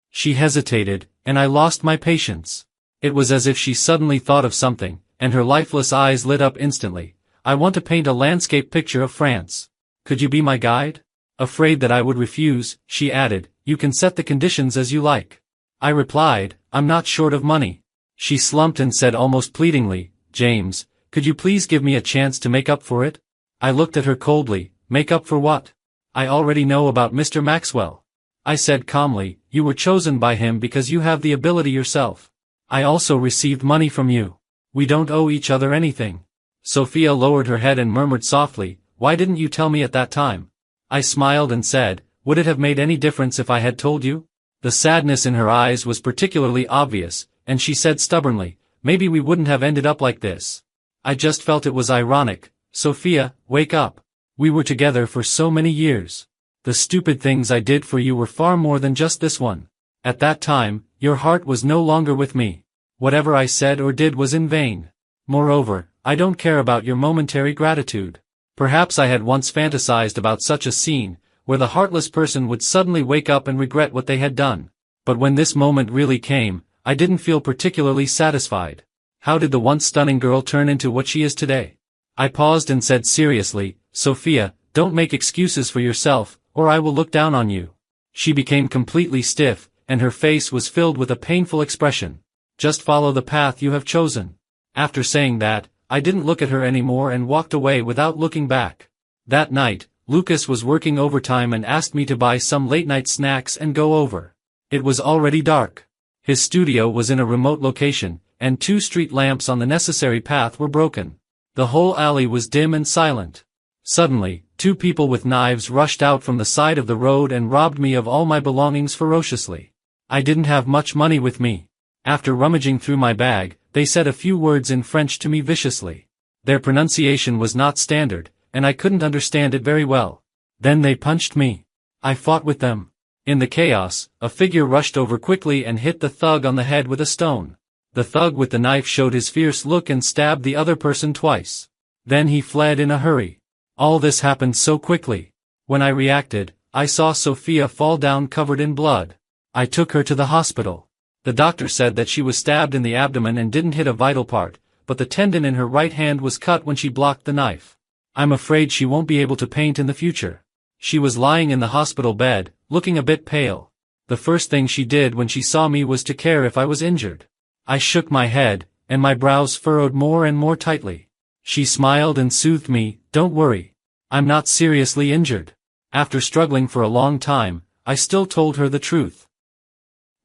She hesitated, and I lost my patience. It was as if she suddenly thought of something, and her lifeless eyes lit up instantly. "I want to paint a landscape picture of France. Could you be my guide?" Afraid that I would refuse, she added, "You can set the conditions as you like." I replied, "I'm not short of money." She slumped and said almost pleadingly, "James, could you please give me a chance to make up for it?" I looked at her coldly. "Make up for what?" "I already know about Mr. Maxwell." I said calmly, "You were chosen by him because you have the ability yourself. I also received money from you. We don't owe each other anything." Sophia lowered her head and murmured softly, "Why didn't you tell me at that time?" I smiled and said, "Would it have made any difference if I had told you?" The sadness in her eyes was particularly obvious, and she said stubbornly, "Maybe we wouldn't have ended up like this." I just felt it was ironic. "Sophia, wake up. We were together for so many years. The stupid things I did for you were far more than just this one. At that time, your heart was no longer with me. Whatever I said or did was in vain. Moreover, I don't care about your momentary gratitude." Perhaps I had once fantasized about such a scene, where the heartless person would suddenly wake up and regret what they had done. But when this moment really came, I didn't feel particularly satisfied. How did the once stunning girl turn into what she is today? I paused and said seriously, "Sophia, don't make excuses for yourself, or I will look down on you." She became completely stiff, and her face was filled with a painful expression. "Just follow the path you have chosen." After saying that, I didn't look at her anymore and walked away without looking back. That night, Lucas was working overtime and asked me to buy some late-night snacks and go over. It was already dark. His studio was in a remote location, and 2 street lamps on the necessary path were broken. The whole alley was dim and silent. Suddenly, 2 people with knives rushed out from the side of the road and robbed me of all my belongings ferociously. I didn't have much money with me. After rummaging through my bag, they said a few words in French to me viciously. Their pronunciation was not standard, and I couldn't understand it very well. Then they punched me. I fought with them. In the chaos, a figure rushed over quickly and hit the thug on the head with a stone. The thug with the knife showed his fierce look and stabbed the other person twice. Then he fled in a hurry. All this happened so quickly. When I reacted, I saw Sophia fall down covered in blood. I took her to the hospital. The doctor said that she was stabbed in the abdomen and didn't hit a vital part, but the tendon in her right hand was cut when she blocked the knife. I'm afraid she won't be able to paint in the future. She was lying in the hospital bed, looking a bit pale. The first thing she did when she saw me was to care if I was injured. I shook my head, and my brows furrowed more and more tightly. She smiled and soothed me, "Don't worry. I'm not seriously injured." After struggling for a long time, I still told her the truth.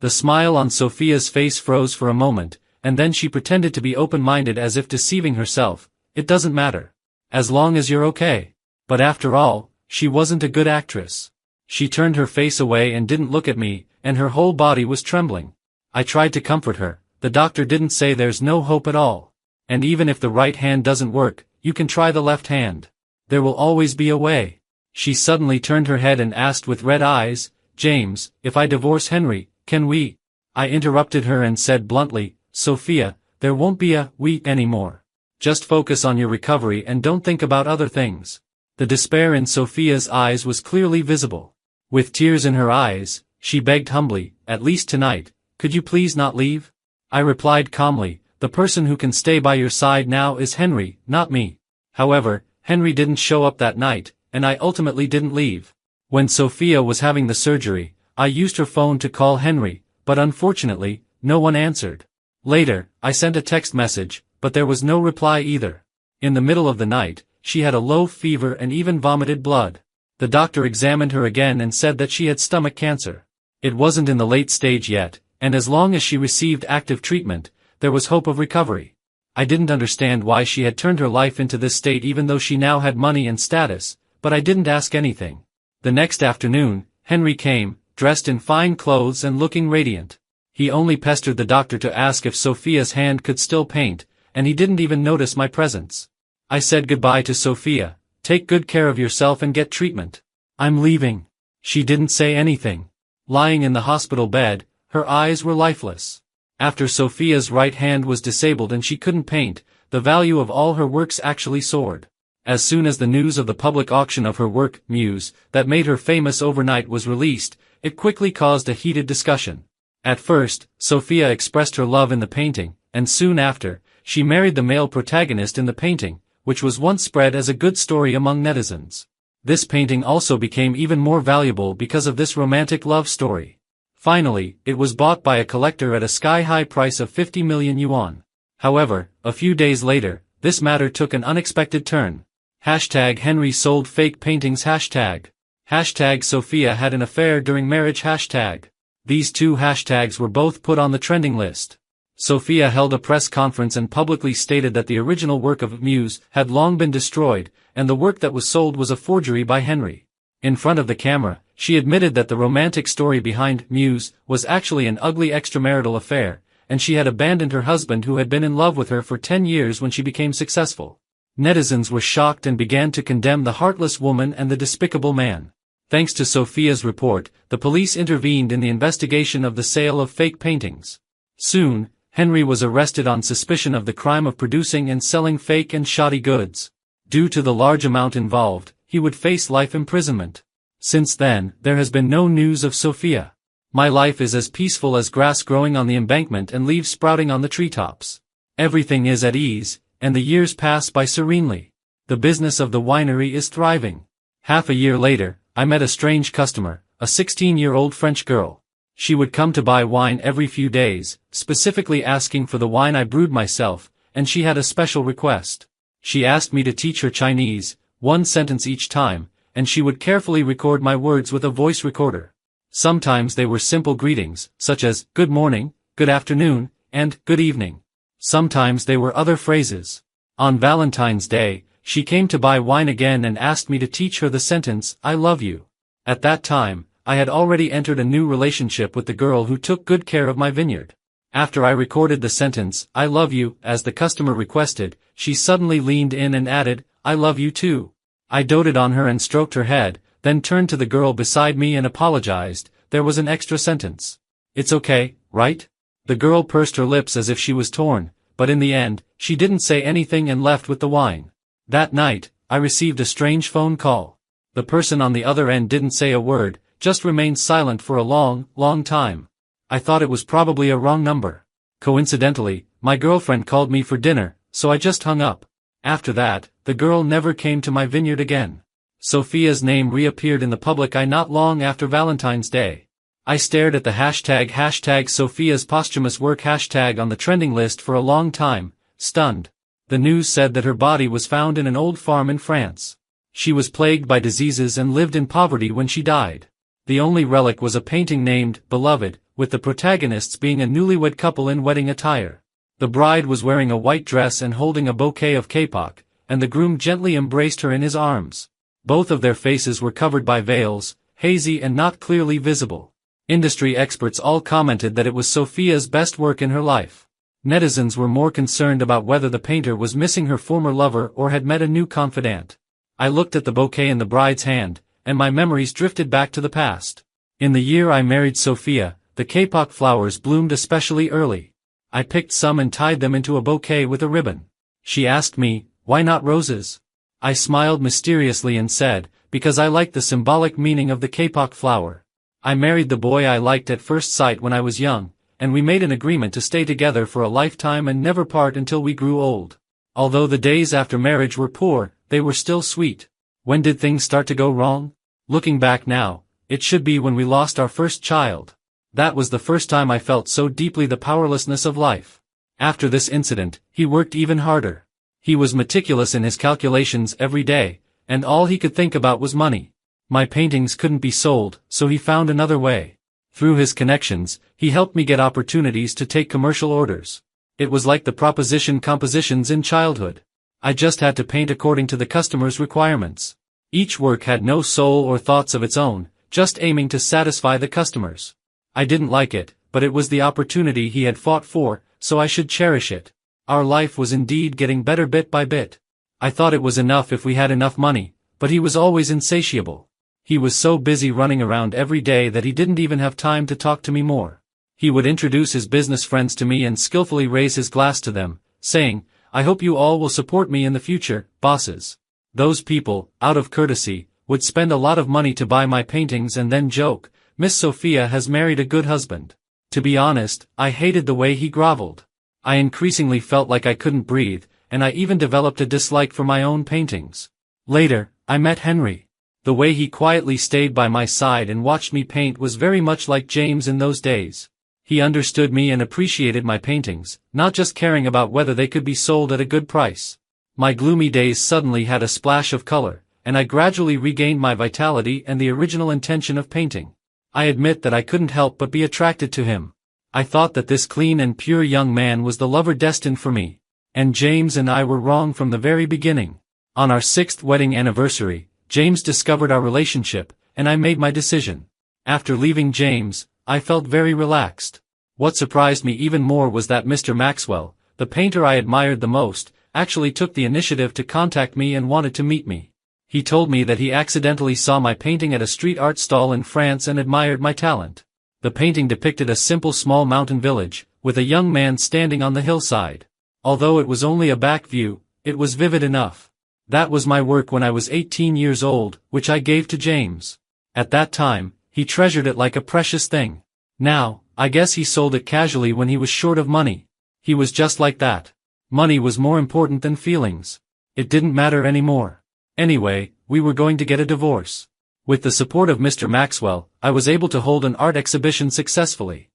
The smile on Sophia's face froze for a moment, and then she pretended to be open-minded as if deceiving herself. "It doesn't matter. As long as you're okay." But after all, she wasn't a good actress. She turned her face away and didn't look at me, and her whole body was trembling. I tried to comfort her. "The doctor didn't say there's no hope at all. And even if the right hand doesn't work, you can try the left hand. There will always be a way." She suddenly turned her head and asked with red eyes, "James, if I divorce Henry, can we?" I interrupted her and said bluntly, "Sophia, there won't be a we anymore. Just focus on your recovery and don't think about other things." The despair in Sophia's eyes was clearly visible. With tears in her eyes, she begged humbly, "At least tonight, could you please not leave?" I replied calmly, "The person who can stay by your side now is Henry, not me." However, Henry didn't show up that night, and I ultimately didn't leave. When Sophia was having the surgery, I used her phone to call Henry, but unfortunately, no one answered. Later, I sent a text message, but there was no reply either. In the middle of the night, she had a low fever and even vomited blood. The doctor examined her again and said that she had stomach cancer. It wasn't in the late stage yet, and as long as she received active treatment, there was hope of recovery. I didn't understand why she had turned her life into this state even though she now had money and status, but I didn't ask anything. The next afternoon, Henry came, dressed in fine clothes and looking radiant. He only pestered the doctor to ask if Sophia's hand could still paint, and he didn't even notice my presence. I said goodbye to Sophia. Take good care of yourself and get treatment. I'm leaving. She didn't say anything. Lying in the hospital bed, her eyes were lifeless. After Sophia's right hand was disabled and she couldn't paint, the value of all her works actually soared. As soon as the news of the public auction of her work, Muse, that made her famous overnight was released, it quickly caused a heated discussion. At first, Sophia expressed her love in the painting, and soon after, she married the male protagonist in the painting, which was once spread as a good story among netizens. This painting also became even more valuable because of this romantic love story. Finally, it was bought by a collector at a sky-high price of 50 million yuan. However, a few days later, this matter took an unexpected turn. #Henry sold fake paintings #. Sophia had an affair during marriage #. These two hashtags were both put on the trending list. Sophia held a press conference and publicly stated that the original work of Muse had long been destroyed, and the work that was sold was a forgery by Henry. In front of the camera, she admitted that the romantic story behind Muse was actually an ugly extramarital affair, and she had abandoned her husband who had been in love with her for 10 years when she became successful. Netizens were shocked and began to condemn the heartless woman and the despicable man. Thanks to Sophia's report, the police intervened in the investigation of the sale of fake paintings. Soon, Henry was arrested on suspicion of the crime of producing and selling fake and shoddy goods. Due to the large amount involved, he would face life imprisonment. Since then, there has been no news of Sophia. My life is as peaceful as grass growing on the embankment and leaves sprouting on the treetops. Everything is at ease, and the years pass by serenely. The business of the winery is thriving. Half a year later, I met a strange customer, a 16-year-old French girl. She would come to buy wine every few days, specifically asking for the wine I brewed myself, and she had a special request. She asked me to teach her Chinese, one sentence each time, and she would carefully record my words with a voice recorder. Sometimes they were simple greetings, such as, good morning, good afternoon, and good evening. Sometimes they were other phrases. On Valentine's Day, she came to buy wine again and asked me to teach her the sentence, I love you. At that time, I had already entered a new relationship with the girl who took good care of my vineyard. After I recorded the sentence, I love you, as the customer requested, she suddenly leaned in and added, I love you too. I doted on her and stroked her head, then turned to the girl beside me and apologized. There was an extra sentence. It's okay, right? The girl pursed her lips as if she was torn, but in the end, she didn't say anything and left with the wine. That night, I received a strange phone call. The person on the other end didn't say a word, just remained silent for a long time. I thought it was probably a wrong number. Coincidentally, my girlfriend called me for dinner, so I just hung up. After that, the girl never came to my vineyard again. Sophia's name reappeared in the public eye not long after Valentine's Day. I stared at the hashtag Sophia's posthumous work hashtag on the trending list for a long time, stunned. The news said that her body was found in an old farm in France. She was plagued by diseases and lived in poverty when she died. The only relic was a painting named Beloved, with the protagonists being a newlywed couple in wedding attire. The bride was wearing a white dress and holding a bouquet of kapok, and the groom gently embraced her in his arms. Both of their faces were covered by veils, hazy and not clearly visible. Industry experts all commented that it was Sophia's best work in her life. Netizens were more concerned about whether the painter was missing her former lover or had met a new confidant. I looked at the bouquet in the bride's hand, and my memories drifted back to the past. In the year I married Sophia, the kapok flowers bloomed especially early. I picked some and tied them into a bouquet with a ribbon. She asked me, why not roses? I smiled mysteriously and said, because I liked the symbolic meaning of the kapok flower. I married the boy I liked at first sight when I was young, and we made an agreement to stay together for a lifetime and never part until we grew old. Although the days after marriage were poor, they were still sweet. When did things start to go wrong? Looking back now, it should be when we lost our first child. That was the first time I felt so deeply the powerlessness of life. After this incident, he worked even harder. He was meticulous in his calculations every day, and all he could think about was money. My paintings couldn't be sold, so he found another way. Through his connections, he helped me get opportunities to take commercial orders. It was like the proposition compositions in childhood. I just had to paint according to the customer's requirements. Each work had no soul or thoughts of its own, just aiming to satisfy the customers. I didn't like it, but it was the opportunity he had fought for, so I should cherish it. Our life was indeed getting better bit by bit. I thought it was enough if we had enough money, but he was always insatiable. He was so busy running around every day that he didn't even have time to talk to me more. He would introduce his business friends to me and skillfully raise his glass to them, saying, "I hope you all will support me in the future, bosses." Those people, out of courtesy, would spend a lot of money to buy my paintings and then joke, "Miss Sophia has married a good husband." To be honest, I hated the way he groveled. I increasingly felt like I couldn't breathe, and I even developed a dislike for my own paintings. Later, I met Henry. The way he quietly stayed by my side and watched me paint was very much like James in those days. He understood me and appreciated my paintings, not just caring about whether they could be sold at a good price. My gloomy days suddenly had a splash of color, and I gradually regained my vitality and the original intention of painting. I admit that I couldn't help but be attracted to him. I thought that this clean and pure young man was the lover destined for me. And James and I were wrong from the very beginning. On our 6th wedding anniversary, James discovered our relationship, and I made my decision. After leaving James, I felt very relaxed. What surprised me even more was that Mr. Maxwell, the painter I admired the most, actually took the initiative to contact me and wanted to meet me. He told me that he accidentally saw my painting at a street art stall in France and admired my talent. The painting depicted a simple small mountain village, with a young man standing on the hillside. Although it was only a back view, it was vivid enough. That was my work when I was 18 years old, which I gave to James. At that time, he treasured it like a precious thing. Now, I guess he sold it casually when he was short of money. He was just like that. Money was more important than feelings. It didn't matter anymore. Anyway, we were going to get a divorce. With the support of Mr. Maxwell, I was able to hold an art exhibition successfully.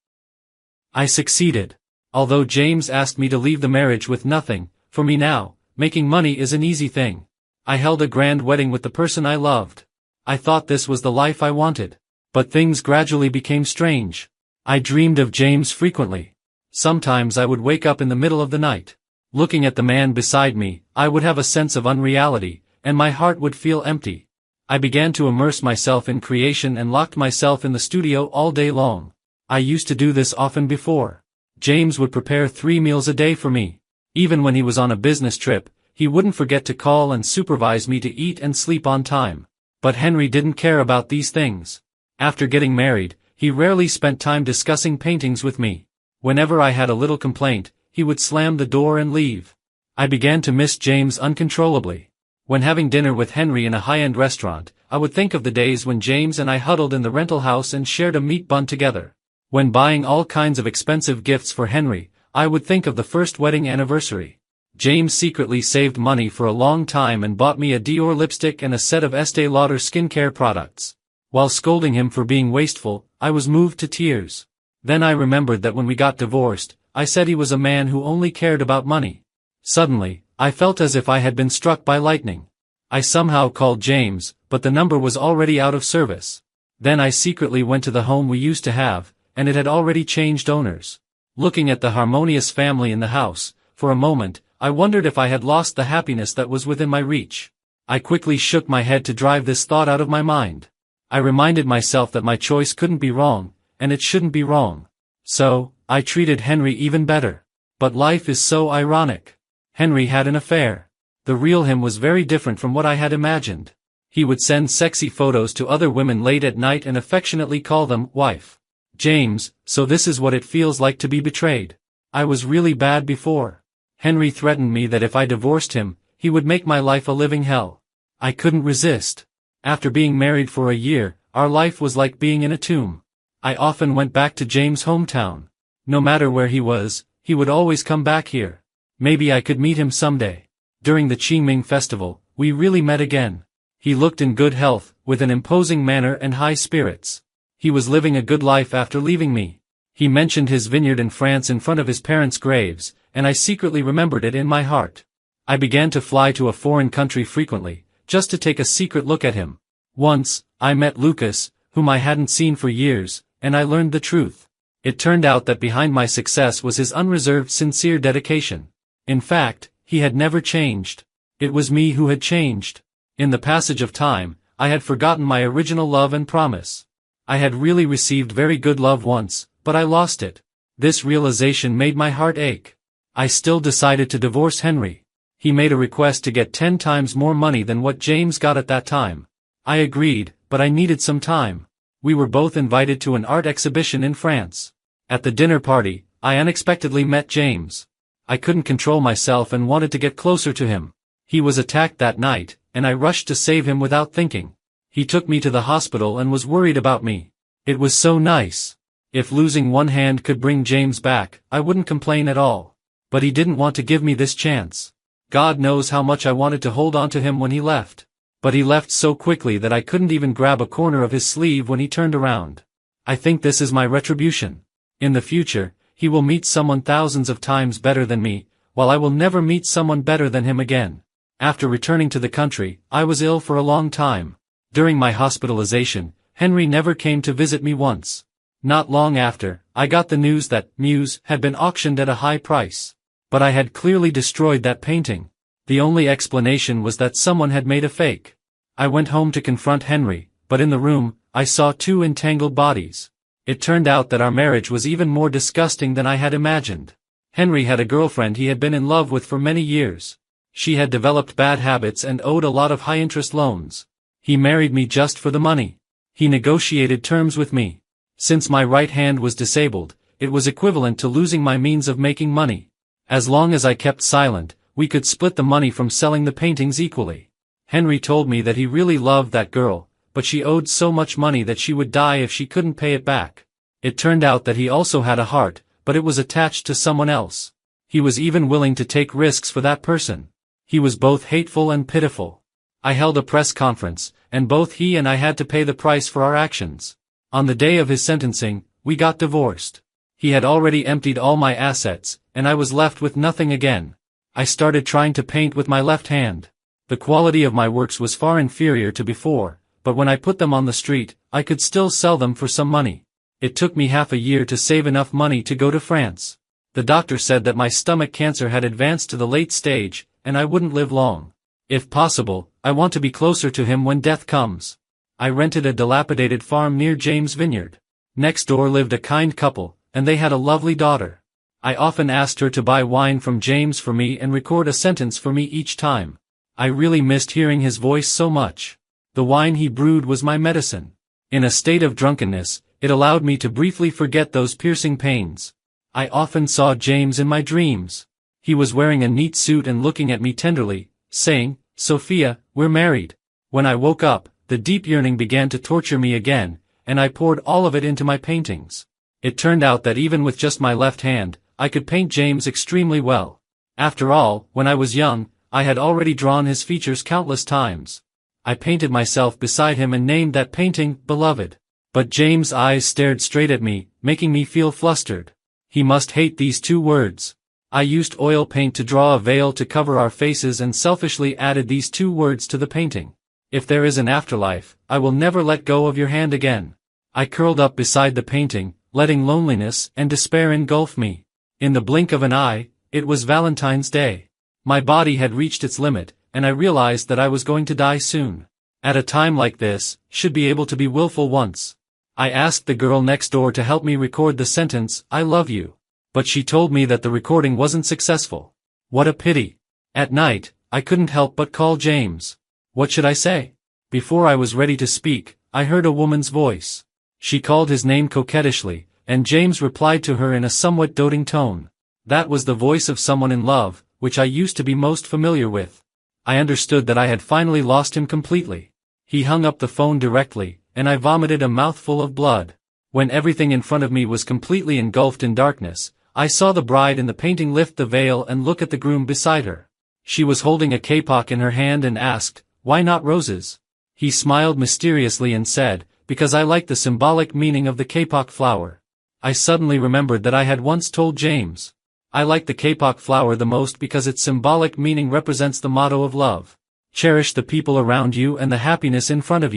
I succeeded. Although James asked me to leave the marriage with nothing, for me now, making money is an easy thing. I held a grand wedding with the person I loved. I thought this was the life I wanted. But things gradually became strange. I dreamed of James frequently. Sometimes I would wake up in the middle of the night. Looking at the man beside me, I would have a sense of unreality, and my heart would feel empty. I began to immerse myself in creation and locked myself in the studio all day long. I used to do this often before. James would prepare 3 meals a day for me. Even when he was on a business trip, he wouldn't forget to call and supervise me to eat and sleep on time. But Henry didn't care about these things. After getting married, he rarely spent time discussing paintings with me. Whenever I had a little complaint, he would slam the door and leave. I began to miss James uncontrollably. When having dinner with Henry in a high-end restaurant, I would think of the days when James and I huddled in the rental house and shared a meat bun together. When buying all kinds of expensive gifts for Henry, I would think of the first wedding anniversary. James secretly saved money for a long time and bought me a Dior lipstick and a set of Estée Lauder skincare products. While scolding him for being wasteful, I was moved to tears. Then I remembered that when we got divorced, I said he was a man who only cared about money. Suddenly, I felt as if I had been struck by lightning. I somehow called James, but the number was already out of service. Then I secretly went to the home we used to have, and it had already changed owners. Looking at the harmonious family in the house, for a moment, I wondered if I had lost the happiness that was within my reach. I quickly shook my head to drive this thought out of my mind. I reminded myself that my choice couldn't be wrong, and it shouldn't be wrong. So, I treated Henry even better. But life is so ironic. Henry had an affair. The real him was very different from what I had imagined. He would send sexy photos to other women late at night and affectionately call them wife. James, so this is what it feels like to be betrayed. I was really bad before. Henry threatened me that if I divorced him, he would make my life a living hell. I couldn't resist. After being married for a year, our life was like being in a tomb. I often went back to James' hometown. No matter where he was, he would always come back here. Maybe I could meet him someday. During the Qingming festival, we really met again. He looked in good health, with an imposing manner and high spirits. He was living a good life after leaving me. He mentioned his vineyard in France in front of his parents' graves, and I secretly remembered it in my heart. I began to fly to a foreign country frequently, just to take a secret look at him. Once, I met Lucas, whom I hadn't seen for years, and I learned the truth. It turned out that behind my success was his unreserved sincere dedication. In fact, he had never changed. It was me who had changed. In the passage of time, I had forgotten my original love and promise. I had really received very good love once, but I lost it. This realization made my heart ache. I still decided to divorce Henry. He made a request to get 10 times more money than what James got at that time. I agreed, but I needed some time. We were both invited to an art exhibition in France. At the dinner party, I unexpectedly met James. I couldn't control myself and wanted to get closer to him. He was attacked that night, and I rushed to save him without thinking. He took me to the hospital and was worried about me. It was so nice. If losing one hand could bring James back, I wouldn't complain at all. But he didn't want to give me this chance. God knows how much I wanted to hold on to him when he left. But he left so quickly that I couldn't even grab a corner of his sleeve when he turned around. I think this is my retribution. In the future, he will meet someone thousands of times better than me, while I will never meet someone better than him again. After returning to the country, I was ill for a long time. During my hospitalization, Henry never came to visit me once. Not long after, I got the news that Muse had been auctioned at a high price. But I had clearly destroyed that painting. The only explanation was that someone had made a fake. I went home to confront Henry, but in the room, I saw 2 entangled bodies. It turned out that our marriage was even more disgusting than I had imagined. Henry had a girlfriend he had been in love with for many years. She had developed bad habits and owed a lot of high-interest loans. He married me just for the money. He negotiated terms with me. Since my right hand was disabled, it was equivalent to losing my means of making money. As long as I kept silent, we could split the money from selling the paintings equally. Henry told me that he really loved that girl, but she owed so much money that she would die if she couldn't pay it back. It turned out that he also had a heart, but it was attached to someone else. He was even willing to take risks for that person. He was both hateful and pitiful. I held a press conference, and both he and I had to pay the price for our actions. On the day of his sentencing, we got divorced. He had already emptied all my assets, and I was left with nothing again. I started trying to paint with my left hand. The quality of my works was far inferior to before, but when I put them on the street, I could still sell them for some money. It took me half a year to save enough money to go to France. The doctor said that my stomach cancer had advanced to the late stage, and I wouldn't live long. If possible, I want to be closer to him when death comes. I rented a dilapidated farm near James' vineyard. Next door lived a kind couple, and they had a lovely daughter. I often asked her to buy wine from James for me and record a sentence for me each time. I really missed hearing his voice so much. The wine he brewed was my medicine. In a state of drunkenness, it allowed me to briefly forget those piercing pains. I often saw James in my dreams. He was wearing a neat suit and looking at me tenderly, saying, "Sophia, we're married." When I woke up, the deep yearning began to torture me again, and I poured all of it into my paintings. It turned out that even with just my left hand, I could paint James extremely well. After all, when I was young, I had already drawn his features countless times. I painted myself beside him and named that painting, Beloved. But James' eyes stared straight at me, making me feel flustered. He must hate these 2 words. I used oil paint to draw a veil to cover our faces and selfishly added these 2 words to the painting. If there is an afterlife, I will never let go of your hand again. I curled up beside the painting, letting loneliness and despair engulf me. In the blink of an eye, it was Valentine's Day. My body had reached its limit, and I realized that I was going to die soon. At a time like this, should be able to be willful once. I asked the girl next door to help me record the sentence, "I love you." But she told me that the recording wasn't successful. What a pity. At night, I couldn't help but call James. What should I say? Before I was ready to speak, I heard a woman's voice. She called his name coquettishly, and James replied to her in a somewhat doting tone. That was the voice of someone in love, which I used to be most familiar with. I understood that I had finally lost him completely. He hung up the phone directly, and I vomited a mouthful of blood. When everything in front of me was completely engulfed in darkness, I saw the bride in the painting lift the veil and look at the groom beside her. She was holding a kapok in her hand and asked, "Why not roses?" He smiled mysteriously and said, "Because I like the symbolic meaning of the kapok flower." I suddenly remembered that I had once told James. I like the kapok flower the most because its symbolic meaning represents the motto of love. Cherish the people around you and the happiness in front of you.